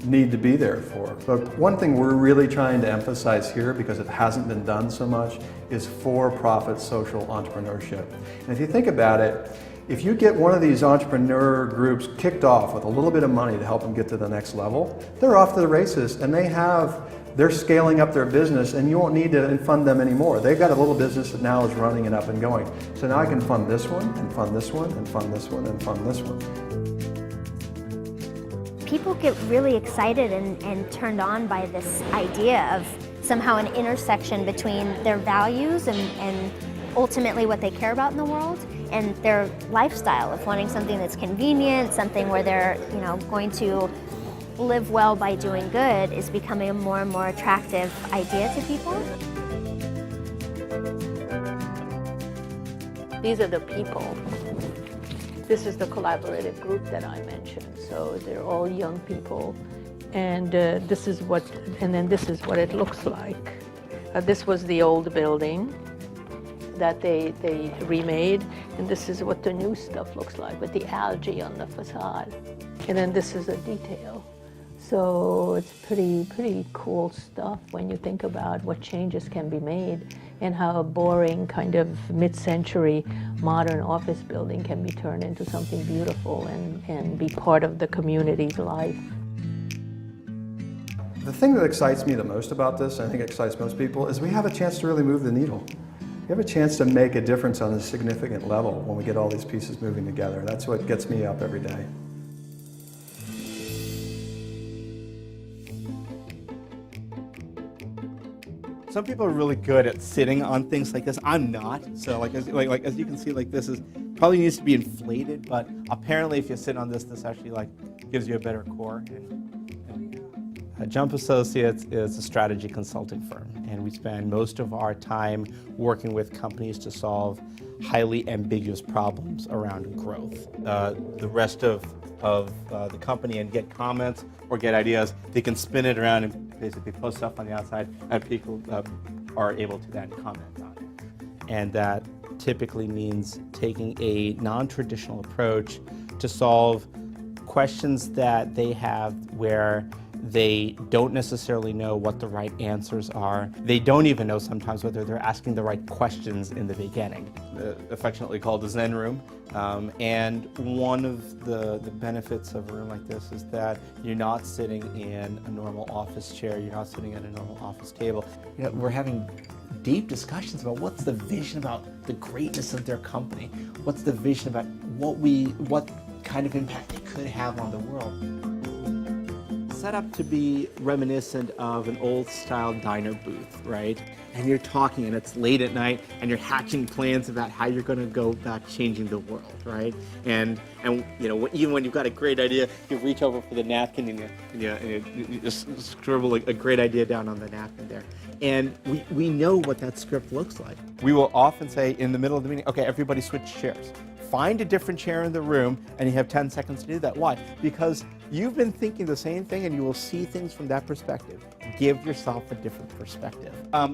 need to be there for. But one thing we're really trying to emphasize here, because it hasn't been done so much, is for-profit social entrepreneurship. And if you think about it, if you get one of these entrepreneur groups kicked off with a little bit of money to help them get to the next level, they're off to the races, and they're scaling up their business, and you won't need to fund them anymore. They've got a little business that now is running and up and going. So now I can fund this one, and fund this one, and fund this one, and fund this one. People get really excited and turned on by this idea of somehow an intersection between their values and ultimately what they care about in the world, and their lifestyle of wanting something that's convenient, something where they're, you know, going to live well by doing good, is becoming a more and more attractive idea to people. These are the people. This is the collaborative group that I mentioned. So they're all young people, and this is what it looks like. This was the old building that they remade, and this is what the new stuff looks like with the algae on the facade. And then this is a detail. So it's pretty cool stuff when you think about what changes can be made and how a boring kind of mid-century modern office building can be turned into something beautiful and be part of the community's life. The thing that excites me the most about this, and I think excites most people, is we have a chance to really move the needle. We have a chance to make a difference on a significant level when we get all these pieces moving together. That's what gets me up every day. Some people are really good at sitting on things like this. I'm not. So as you can see, like this is probably needs to be inflated, but apparently if you sit on this, this actually like gives you a better core. Jump Associates is a strategy consulting firm, and we spend most of our time working with companies to solve highly ambiguous problems around growth. The rest of the company and get comments or get ideas, they can spin it around and basically post stuff on the outside, and people are able to then comment on it. And that typically means taking a non-traditional approach to solve questions that they have where they don't necessarily know what the right answers are. They don't even know sometimes whether they're asking the right questions in the beginning. Affectionately called the Zen room. And one of the benefits of a room like this is that you're not sitting in a normal office chair, you're not sitting at a normal office table. You know, we're having deep discussions about what's the vision about the greatness of their company, what's the vision about what kind of impact they could have on the world. Set up to be reminiscent of an old style diner booth, right? And you're talking and it's late at night and you're hatching plans about how you're going to go about changing the world, right? And you know, even when you've got a great idea, you reach over for the napkin and you just scribble a great idea down on the napkin there. And we know what that script looks like. We will often say in the middle of the meeting, okay, everybody switch chairs. Find a different chair in the room, and you have 10 seconds to do that. Why? Because you've been thinking the same thing, and you will see things from that perspective. Give yourself a different perspective.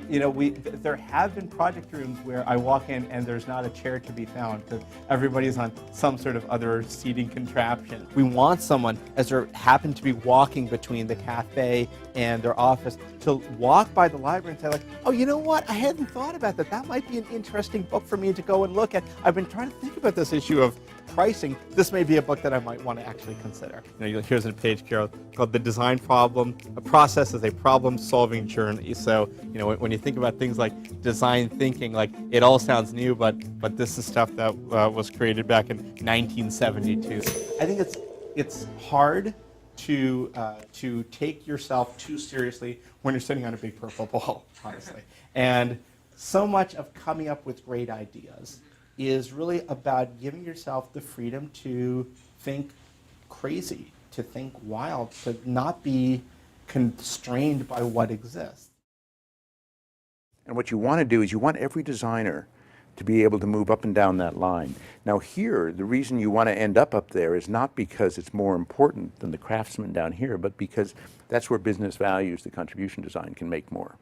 You know, there have been project rooms where I walk in and there's not a chair to be found because everybody's on some sort of other seating contraption. We want someone, as they happen to be walking between the cafe and their office, to walk by the library and say like, oh, you know what? I hadn't thought about that. That might be an interesting book for me to go and look at. I've been trying to think about this issue of pricing. This may be a book that I might want to actually consider. You know, here's a page, Carol, called The Design Problem. A process is a problem-solving journey. So, you know, when you think about things like design thinking, like it all sounds new, but this is stuff that was created back in 1972. I think it's hard to take yourself too seriously when you're sitting on a big purple ball, honestly. And so much of coming up with great ideas is really about giving yourself the freedom to think crazy, to think wild, to not be constrained by what exists. And what you want to do is you want every designer to be able to move up and down that line. Now here, the reason you want to end up there is not because it's more important than the craftsman down here, but because that's where business values the contribution design can make more.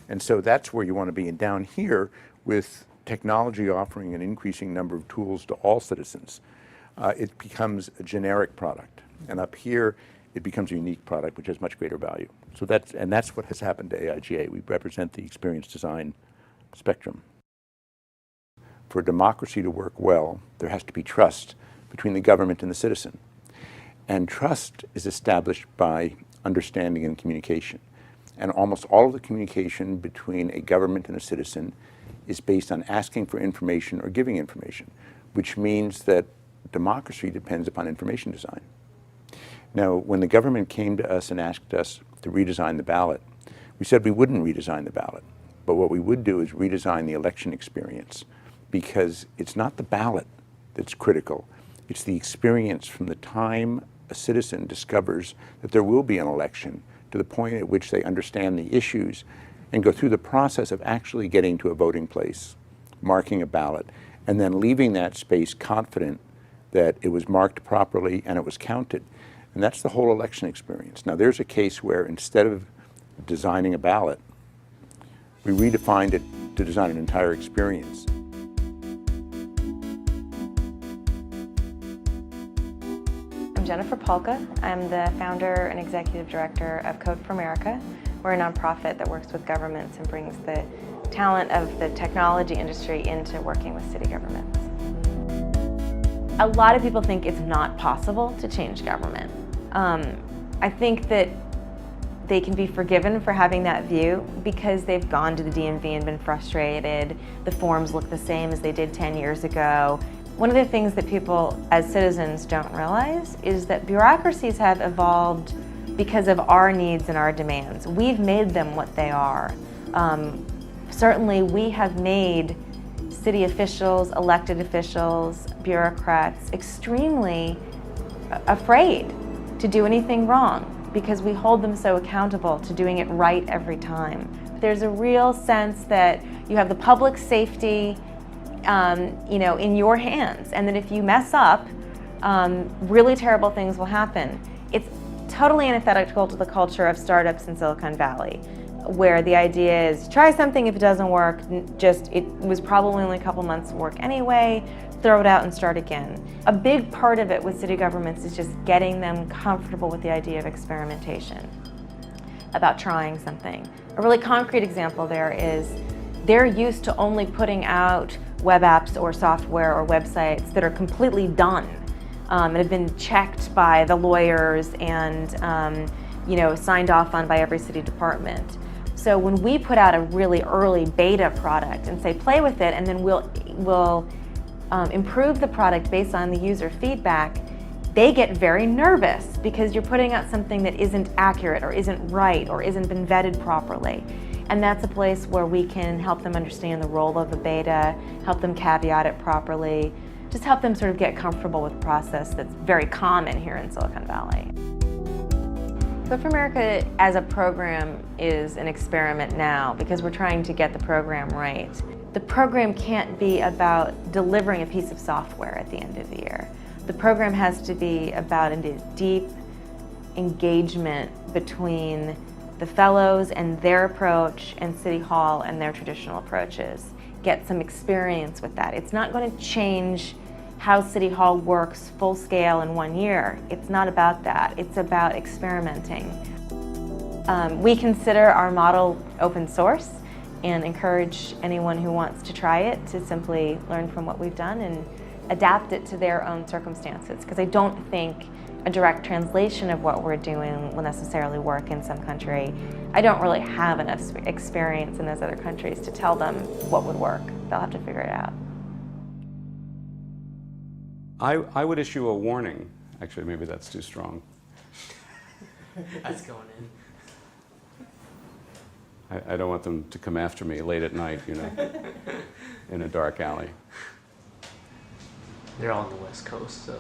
And so that's where you want to be. And down here, with technology offering an increasing number of tools to all citizens, it becomes a generic product. And up here, it becomes a unique product which has much greater value. So that's what has happened to AIGA. We represent the experience design spectrum. For democracy to work well, there has to be trust between the government and the citizen. And trust is established by understanding and communication. And almost all of the communication between a government and a citizen is based on asking for information or giving information, which means that democracy depends upon information design. Now, when the government came to us and asked us to redesign the ballot, we said we wouldn't redesign the ballot, but what we would do is redesign the election experience, because it's not the ballot that's critical, it's the experience from the time a citizen discovers that there will be an election to the point at which they understand the issues and go through the process of actually getting to a voting place, marking a ballot, and then leaving that space confident that it was marked properly and it was counted. And that's the whole election experience. Now there's a case where instead of designing a ballot, we redefined it to design an entire experience. I'm Jennifer Polka. I'm the founder and executive director of Code for America. We're a nonprofit that works with governments and brings the talent of the technology industry into working with city governments. A lot of people think it's not possible to change government. I think that they can be forgiven for having that view because they've gone to the DMV and been frustrated. The forms look the same as they did 10 years ago. One of the things that people as citizens don't realize is that bureaucracies have evolved because of our needs and our demands. We've made them what they are. Certainly we have made city officials, elected officials, bureaucrats extremely afraid to do anything wrong because we hold them so accountable to doing it right every time. There's a real sense that you have the public safety in your hands, and that if you mess up, really terrible things will happen. It's totally antithetical to the culture of startups in Silicon Valley, where the idea is try something, if it doesn't work, it was probably only a couple months of work anyway, throw it out and start again. A big part of it with city governments is just getting them comfortable with the idea of experimentation, about trying something. A really concrete example there is they're used to only putting out web apps or software or websites that are completely done and have been checked by the lawyers and signed off on by every city department. So when we put out a really early beta product and say play with it, and then we'll improve the product based on the user feedback, they get very nervous because you're putting out something that isn't accurate or isn't right or isn't been vetted properly. And that's a place where we can help them understand the role of the beta, help them caveat it properly, just help them sort of get comfortable with the process that's very common here in Silicon Valley. Code for America as a program is an experiment now because we're trying to get the program right. The program can't be about delivering a piece of software at the end of the year. The program has to be about a deep engagement between the fellows and their approach and City Hall and their traditional approaches. Get some experience with that. It's not going to change how City Hall works full scale in 1 year. It's not about that. It's about experimenting. We consider our model open source and encourage anyone who wants to try it to simply learn from what we've done and adapt it to their own circumstances, because I don't think a direct translation of what we're doing will necessarily work in some country. I don't really have enough experience in those other countries to tell them what would work. They'll have to figure it out. I would issue a warning. Actually, maybe that's too strong. That's going in. I don't want them to come after me late at night, you know, in a dark alley. They're all on the West Coast, so.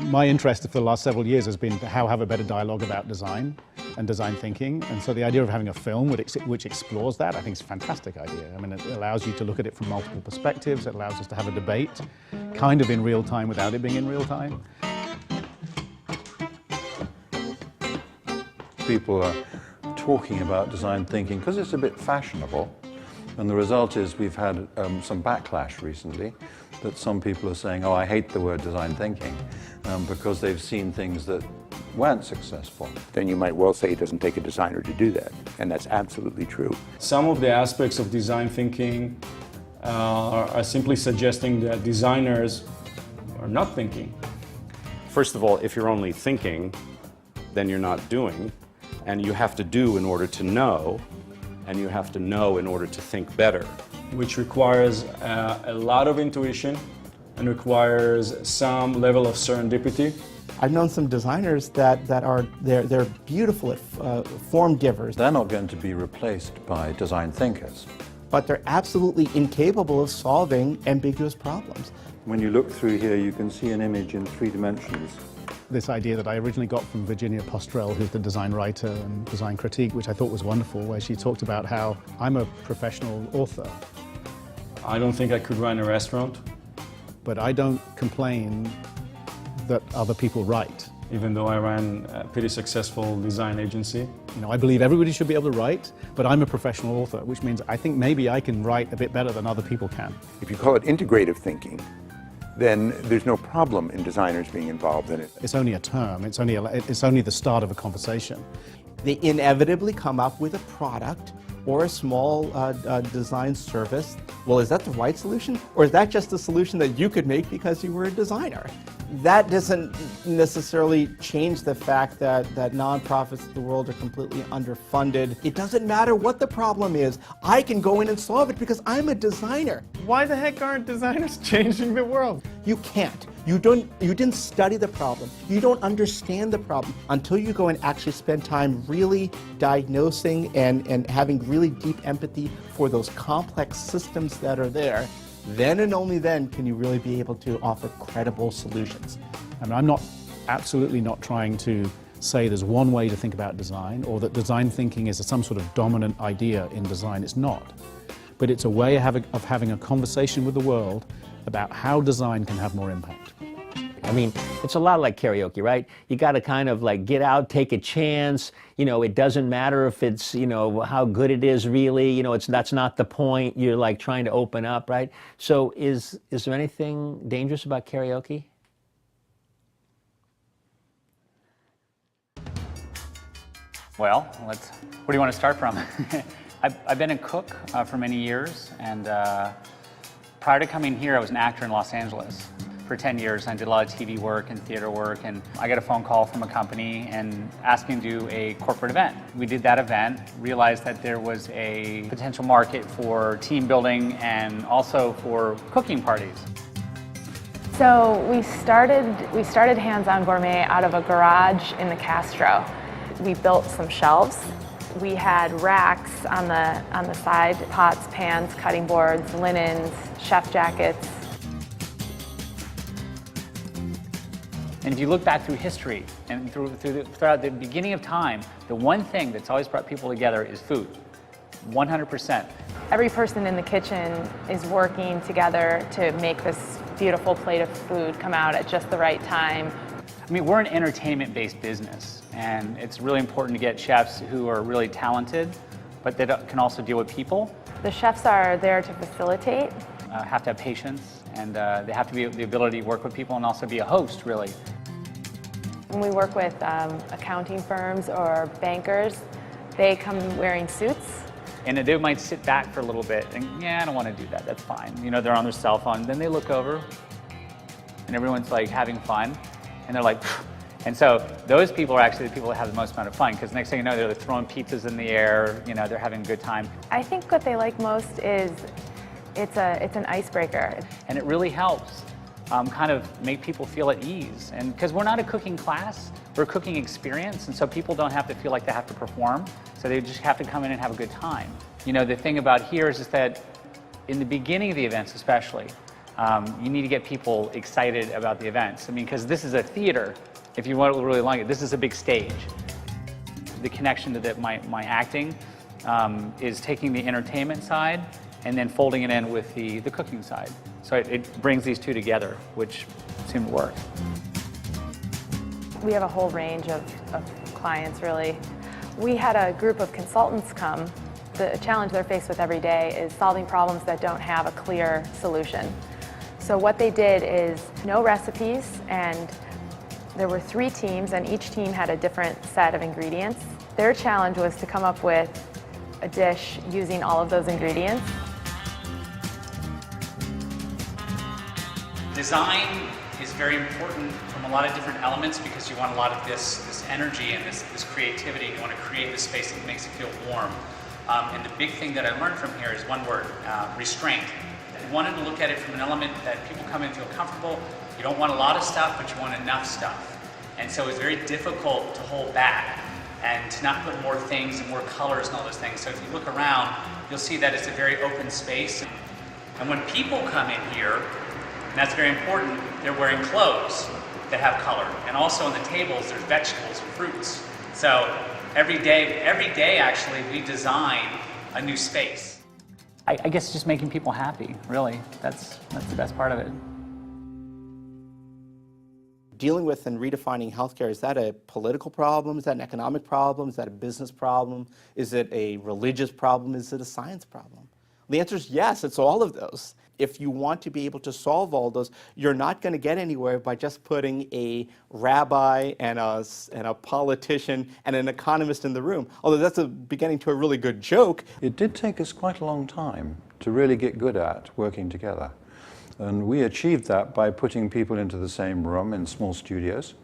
My interest for the last several years has been how have a better dialogue about design and design thinking. And so the idea of having a film which explores that, I think is a fantastic idea. I mean, it allows you to look at it from multiple perspectives. It allows us to have a debate kind of in real time without it being in real time. People are talking about design thinking because it's a bit fashionable. And the result is we've had some backlash recently that some people are saying, oh, I hate the word design thinking because they've seen things that weren't successful. Then you might well say it doesn't take a designer to do that, and that's absolutely true. Some of the aspects of design thinking are simply suggesting that designers are not thinking. First of all, if you're only thinking, then you're not doing, and you have to do in order to know, and you have to know in order to think better. Which requires a lot of intuition and requires some level of serendipity. I've known some designers they're beautiful at form givers. They're not going to be replaced by design thinkers. But they're absolutely incapable of solving ambiguous problems. When you look through here, you can see an image in 3 dimensions. This idea that I originally got from Virginia Postrel, who's the design writer and design critique, which I thought was wonderful, where she talked about how I'm a professional author. I don't think I could run a restaurant. But I don't complain that other people write. Even though I ran a pretty successful design agency. You know, I believe everybody should be able to write, but I'm a professional author, which means I think maybe I can write a bit better than other people can. If you call it integrative thinking, then there's no problem in designers being involved in it. It's only a term, it's only the start of a conversation. They inevitably come up with a product or a small design service. Well, is that the right solution? Or is that just a solution that you could make because you were a designer? That doesn't necessarily change the fact that nonprofits of the world are completely underfunded. It doesn't matter what the problem is. I can go in and solve it because I'm a designer. Why the heck aren't designers changing the world? You can't. You didn't study the problem. You don't understand the problem until you go and actually spend time really diagnosing and having really deep empathy for those complex systems that are there. Then and only then can you really be able to offer credible solutions. I mean, I'm absolutely not trying to say there's one way to think about design or that design thinking is some sort of dominant idea in design. It's not. But it's a way of having a conversation with the world about how design can have more impact. I mean, it's a lot like karaoke, right? You got to kind of like get out, take a chance. You know, it doesn't matter if it's, you know, how good it is really. You know, that's not the point. You're like trying to open up, right? So is there anything dangerous about karaoke? Well, where do you want to start from? I've been a cook for many years, and prior to coming here, I was an actor in Los Angeles. For 10 years, I did a lot of TV work and theater work, and I got a phone call from a company and asked me to do a corporate event. We did that event, realized that there was a potential market for team building and also for cooking parties. So we started Hands-On Gourmet out of a garage in the Castro. We built some shelves. We had racks on the side, pots, pans, cutting boards, linens, chef jackets. And if you look back through history and throughout the beginning of time, the one thing that's always brought people together is food, 100%. Every person in the kitchen is working together to make this beautiful plate of food come out at just the right time. I mean, we're an entertainment-based business, and it's really important to get chefs who are really talented, but that can also deal with people. The chefs are there to facilitate. Have to have patience, and they have to be the ability to work with people and also be a host, really. When we work with accounting firms or bankers, they come wearing suits. And they might sit back for a little bit and, yeah, I don't want to do that, that's fine. You know, they're on their cell phone. Then they look over, and everyone's like having fun, and they're like, and so those people are actually the people that have the most amount of fun, because next thing you know, they're throwing pizzas in the air, you know, they're having a good time. I think what they like most is it's an icebreaker. And it really helps kind of make people feel at ease. And because we're not a cooking class, we're a cooking experience, and so people don't have to feel like they have to perform, so they just have to come in and have a good time. You know, the thing about here is that in the beginning of the events especially, you need to get people excited about the events. I mean, because this is a theater, if you want to really like it, this is a big stage. The connection to my acting is taking the entertainment side and then folding it in with the cooking side. So it brings these two together, which seem to work. We have a whole range of clients, really. We had a group of consultants come. The challenge they're faced with every day is solving problems that don't have a clear solution. So what they did is no recipes, and there were 3 teams, and each team had a different set of ingredients. Their challenge was to come up with a dish using all of those ingredients. Design is very important from a lot of different elements because you want a lot of this energy and this creativity. You want to create this space that makes it feel warm. And the big thing that I learned from here is one word, restraint. I wanted to look at it from an element that people come in and feel comfortable. You don't want a lot of stuff, but you want enough stuff. And so it's very difficult to hold back and to not put more things and more colors and all those things. So if you look around, you'll see that it's a very open space. And when people come in here, and that's very important, they're wearing clothes that have color. And also on the tables, there's vegetables and fruits. So every day actually, we design a new space. I guess just making people happy, really. That's the best part of it. Dealing with and redefining healthcare, is that a political problem? Is that an economic problem? Is that a business problem? Is it a religious problem? Is it a science problem? The answer is yes, it's all of those. If you want to be able to solve all those, you're not going to get anywhere by just putting a rabbi and a politician and an economist in the room. Although that's beginning to a really good joke. It did take us quite a long time to really get good at working together. And we achieved that by putting people into the same room in small studios,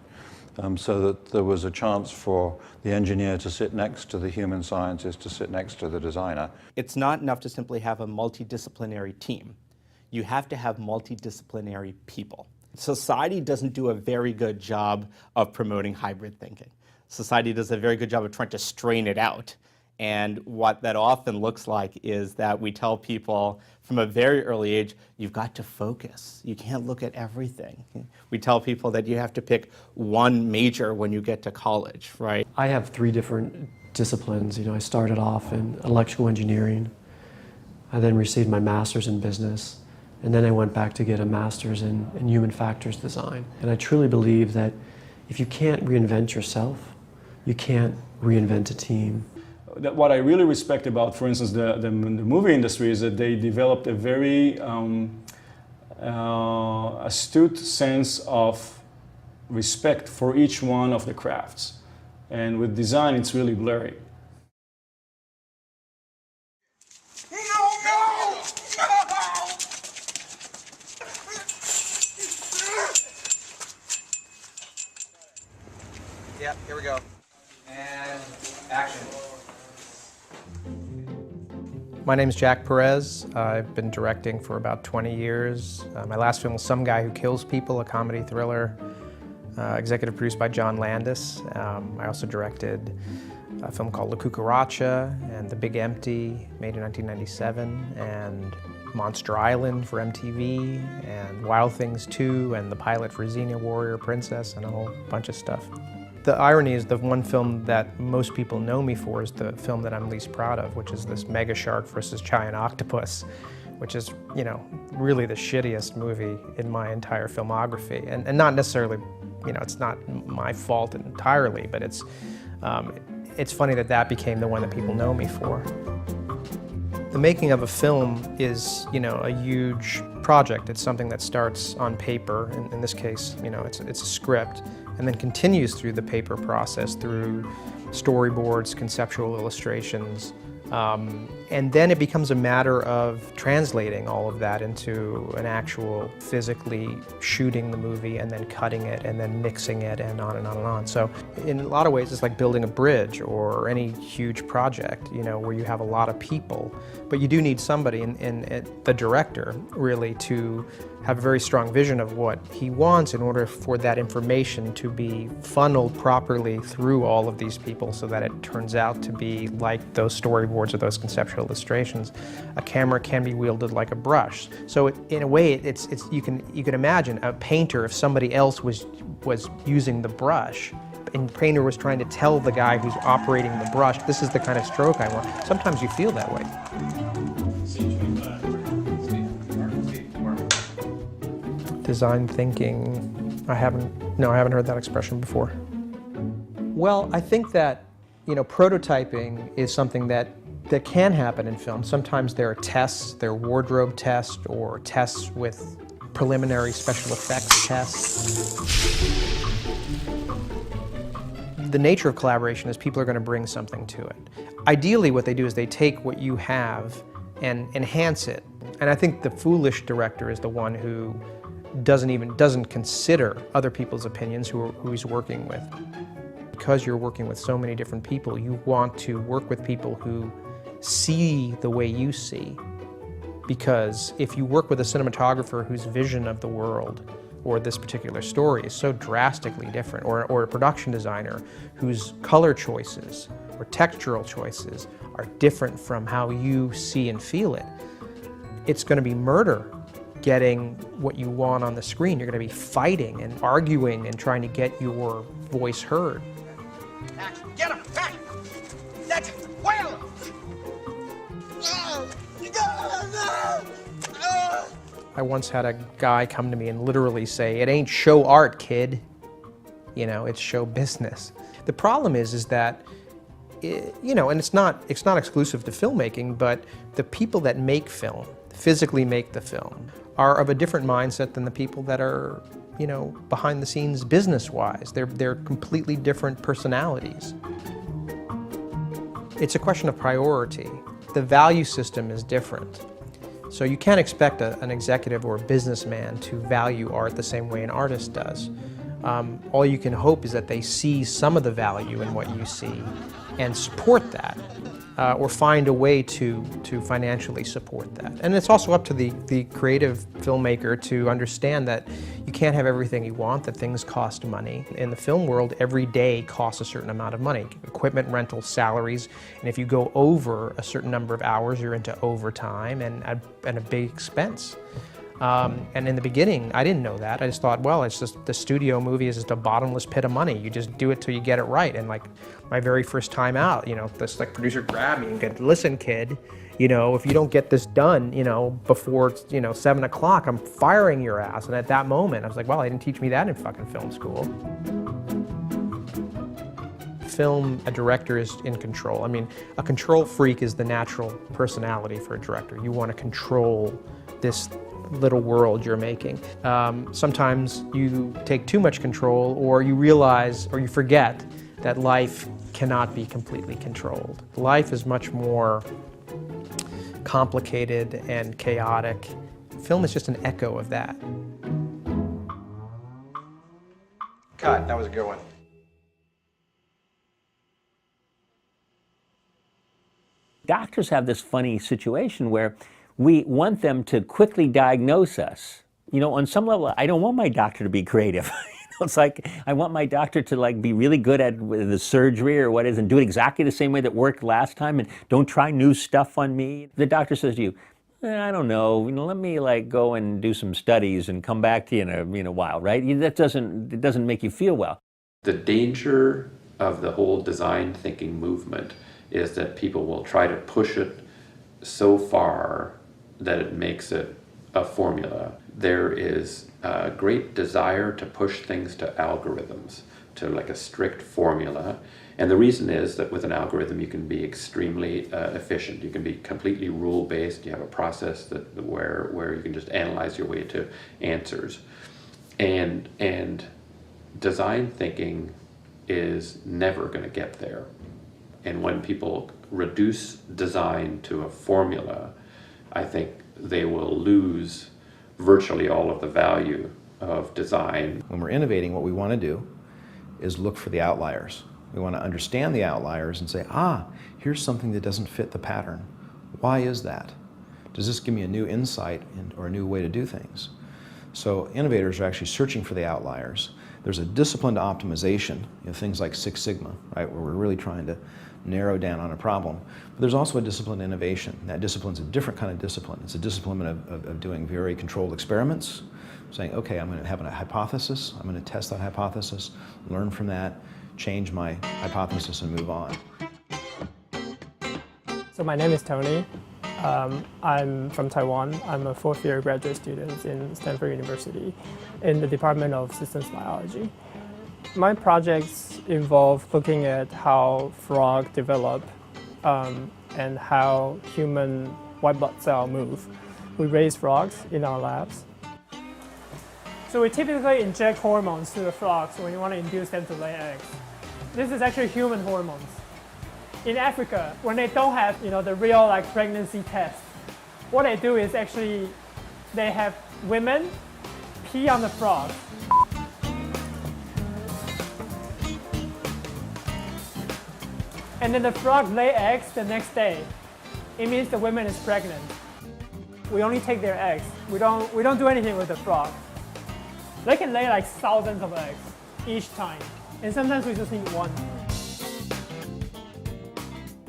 so that there was a chance for the engineer to sit next to the human scientist, to sit next to the designer. It's not enough to simply have a multidisciplinary team. You have to have multidisciplinary people. Society doesn't do a very good job of promoting hybrid thinking. Society does a very good job of trying to strain it out. And what that often looks like is that we tell people from a very early age, you've got to focus. You can't look at everything. We tell people that you have to pick one major when you get to college, right? I have 3 different disciplines. You know, I started off in electrical engineering. I then received my master's in business. And then I went back to get a master's in human factors design. And I truly believe that if you can't reinvent yourself, you can't reinvent a team. What I really respect about, for instance, the movie industry is that they developed a very astute sense of respect for each one of the crafts. And with design, it's really blurry. Yep, here we go. And action. My name is Jack Perez. I've been directing for about 20 years. My last film was Some Guy Who Kills People, a comedy thriller, executive produced by John Landis. I also directed a film called La Cucaracha and The Big Empty, made in 1997, and Monster Island for MTV, and Wild Things 2, and the pilot for Xenia Warrior Princess, and a whole bunch of stuff. The irony is the one film that most people know me for is the film that I'm least proud of, which is this Mega Shark versus Giant Octopus, which is, you know, really the shittiest movie in my entire filmography. And not necessarily, you know, it's not my fault entirely, but it's funny that that became the one that people know me for. The making of a film is, you know, a huge project. It's something that starts on paper, in this case, you know, it's a script, and then continues through the paper process, through storyboards, conceptual illustrations, and then it becomes a matter of translating all of that into an actual physically shooting the movie and then cutting it and then mixing it and on and on and on. So in a lot of ways it's like building a bridge or any huge project, you know, where you have a lot of people, but you do need somebody in the director really to have a very strong vision of what he wants in order for that information to be funneled properly through all of these people so that it turns out to be like those storyboards or those conceptual illustrations. A camera can be wielded like a brush. So in a way, you can imagine a painter, if somebody else was using the brush, and the painter was trying to tell the guy who's operating the brush, this is the kind of stroke I want. Sometimes you feel that way. Design thinking, I haven't heard that expression before. Well, I think that, prototyping is something that can happen in film. Sometimes there are tests, there are wardrobe tests or tests with preliminary special effects tests. The nature of collaboration is people are going to bring something to it. Ideally, what they do is they take what you have and enhance it. And I think the foolish director is the one who doesn't consider other people's opinions who he's working with. Because you're working with so many different people, you want to work with people who see the way you see. Because if you work with a cinematographer whose vision of the world or this particular story is so drastically different, or a production designer whose color choices or textural choices are different from how you see and feel it, it's going to be murder getting what you want on the screen. You're going to be fighting and arguing and trying to get your voice heard. Get him! Back! That's it! Whale! I once had a guy come to me and literally say, "It ain't show art, kid. It's show business." The problem is that, and it's not exclusive to filmmaking, but the people that make film, physically make the film, are of a different mindset than the people that are, behind the scenes business-wise. They're completely different personalities. It's a question of priority. The value system is different. So you can't expect an executive or a businessman to value art the same way an artist does. All you can hope is that they see some of the value in what you see and support that, or find a way to financially support that. And it's also up to the creative filmmaker to understand that you can't have everything you want, that things cost money. In the film world, every day costs a certain amount of money. Equipment rental, salaries, and if you go over a certain number of hours, you're into overtime and a big expense. And in the beginning, I didn't know that. I just thought, well, it's just the studio movie is just a bottomless pit of money. You just do it till you get it right. And like my very first time out, this producer grabbed me and said, "Listen, kid, if you don't get this done, before 7 o'clock, I'm firing your ass." And at that moment, I was like, well, they didn't teach me that in fucking film school. A director is in control. I mean, a control freak is the natural personality for a director. You want to control this little world you're making. Sometimes you take too much control, or you realize, or you forget that life cannot be completely controlled. Life is much more complicated and chaotic. Film is just an echo of that. Cut, that was a good one. Doctors have this funny situation where we want them to quickly diagnose us. On some level, I don't want my doctor to be creative. It's like, I want my doctor to be really good at the surgery or what is, and do it exactly the same way that worked last time, and don't try new stuff on me. The doctor says to you, I don't know, let me go and do some studies and come back to you in a while, right? It doesn't make you feel well. The danger of the whole design thinking movement is that people will try to push it so far that it makes it a formula. There is a great desire to push things to algorithms, to a strict formula. And the reason is that with an algorithm you can be extremely efficient. You can be completely rule-based. You have a process where you can just analyze your way to answers. And design thinking is never going to get there. And when people reduce design to a formula, I think they will lose virtually all of the value of design. When we're innovating, what we want to do is look for the outliers. We want to understand the outliers and say, here's something that doesn't fit the pattern. Why is that? Does this give me a new insight or a new way to do things? So innovators are actually searching for the outliers. There's a disciplined optimization, things like Six Sigma, right, where we're really trying to narrow down on a problem. But there's also a disciplined innovation. That discipline's a different kind of discipline. It's a discipline of doing very controlled experiments, saying, okay, I'm going to have a hypothesis, I'm going to test that hypothesis, learn from that, change my hypothesis and move on. So my name is Tony. I'm from Taiwan. I'm a fourth-year graduate student in Stanford University in the Department of Systems Biology. My projects involve looking at how frogs develop and how human white blood cells move. We raise frogs in our labs. So we typically inject hormones to the frogs when you want to induce them to lay eggs. This is actually human hormones. In Africa, when they don't have the real pregnancy test, what they do is actually they have women pee on the frog. And then the frog lay eggs the next day. It means the woman is pregnant. We only take their eggs. We don't do anything with the frog. They can lay thousands of eggs each time. And sometimes we just need one.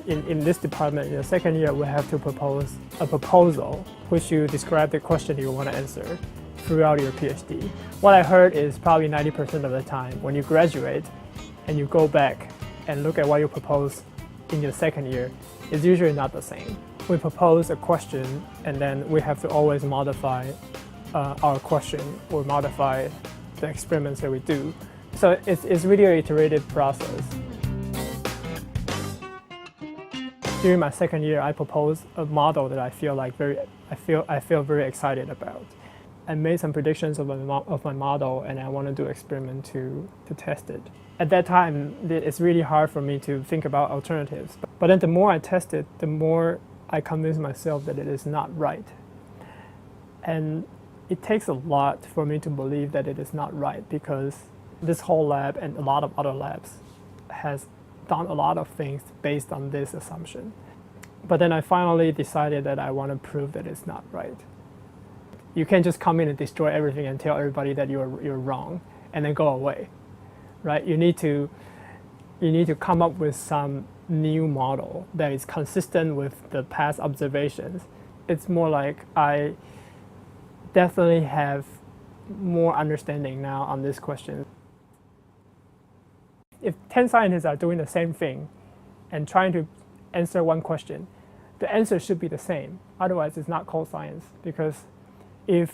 In this department, in the second year, we have to propose a proposal which you describe the question you want to answer throughout your PhD. What I heard is probably 90% of the time when you graduate and you go back and look at what you proposed in your second year, it's usually not the same. We propose a question and then we have to always modify our question or modify the experiments that we do. So it's really an iterative process. During my second year, I proposed a model that I feel very excited about. I made some predictions of my model, and I want to do an experiment to test it. At that time, it's really hard for me to think about alternatives. But then the more I test it, the more I convince myself that it is not right. And it takes a lot for me to believe that it is not right, because this whole lab and a lot of other labs has done a lot of things based on this assumption. But then I finally decided that I want to prove that it's not right. You can't just come in and destroy everything and tell everybody that you're wrong and then go away, right? You need to come up with some new model that is consistent with the past observations. It's more like I definitely have more understanding now on this question. If 10 scientists are doing the same thing and trying to answer one question, the answer should be the same. Otherwise, it's not called science. Because if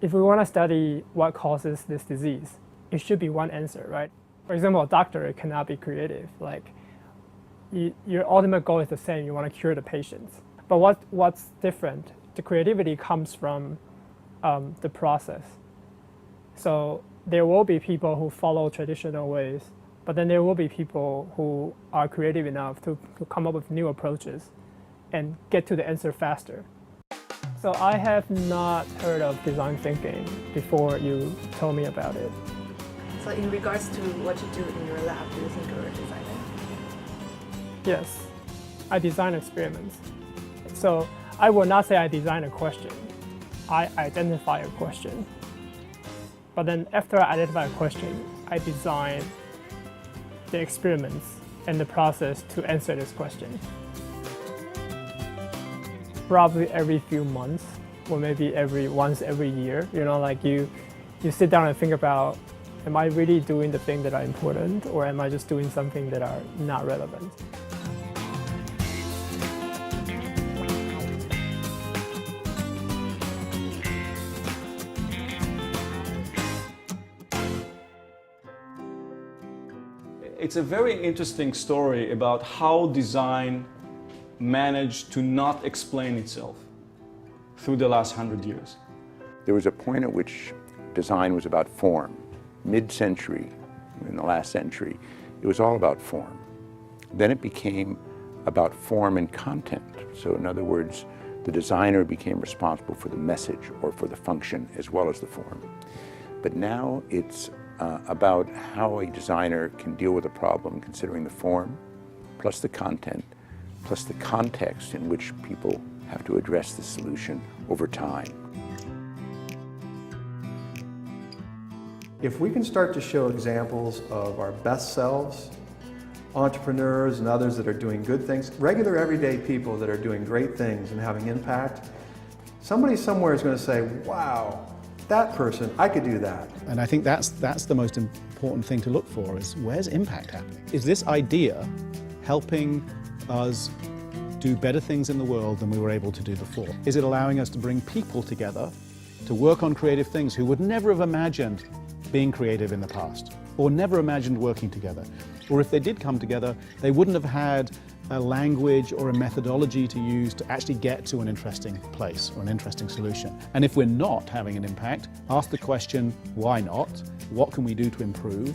we want to study what causes this disease, it should be one answer, right? For example, a doctor cannot be creative. Your ultimate goal is the same. You want to cure the patients. But what's different? The creativity comes from the process. So there will be people who follow traditional ways, but then there will be people who are creative enough to come up with new approaches and get to the answer faster. So I have not heard of design thinking before you told me about it. So in regards to what you do in your lab, do you think you're a designer? Yes, I design experiments. So I will not say I design a question. I identify a question. But then after I identify a question, I design the experiments and the process to answer this question. Probably every few months, or maybe once every year. You sit down and think about, am I really doing the thing that are important, or am I just doing something that are not relevant? It's a very interesting story about how design managed to not explain itself through the last 100 years. There was a point at which design was about form. Mid-century, in the last century, it was all about form. Then it became about form and content. So in other words, the designer became responsible for the message or for the function as well as the form. But now it's about how a designer can deal with a problem considering the form, plus the content, plus the context in which people have to address the solution over time. If we can start to show examples of our best selves, entrepreneurs and others that are doing good things, regular everyday people that are doing great things and having impact, somebody somewhere is going to say, wow, that person, I could do that. And I think that's the most important thing to look for, is where's impact happening? Is this idea helping us do better things in the world than we were able to do before? Is it allowing us to bring people together to work on creative things who would never have imagined being creative in the past, or never imagined working together? Or if they did come together, they wouldn't have had a language or a methodology to use to actually get to an interesting place or an interesting solution. And if we're not having an impact, ask the question, why not? What can we do to improve?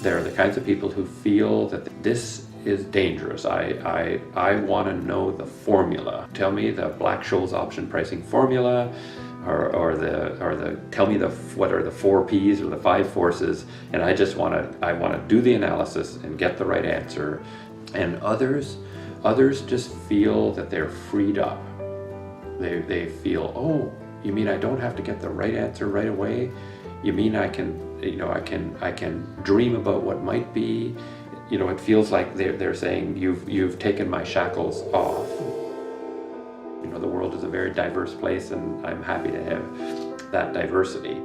They're the kinds of people who feel that this is dangerous. I want to know the formula. Tell me the Black-Scholes option pricing formula, or tell me what are the 4 Ps or the 5 forces, and I want to do the analysis and get the right answer. And others just feel that they're freed up. They feel, oh, you mean I don't have to get the right answer right away? You mean I can dream about what might be? It feels like they're saying, you've taken my shackles off. The world is a very diverse place, and I'm happy to have that diversity.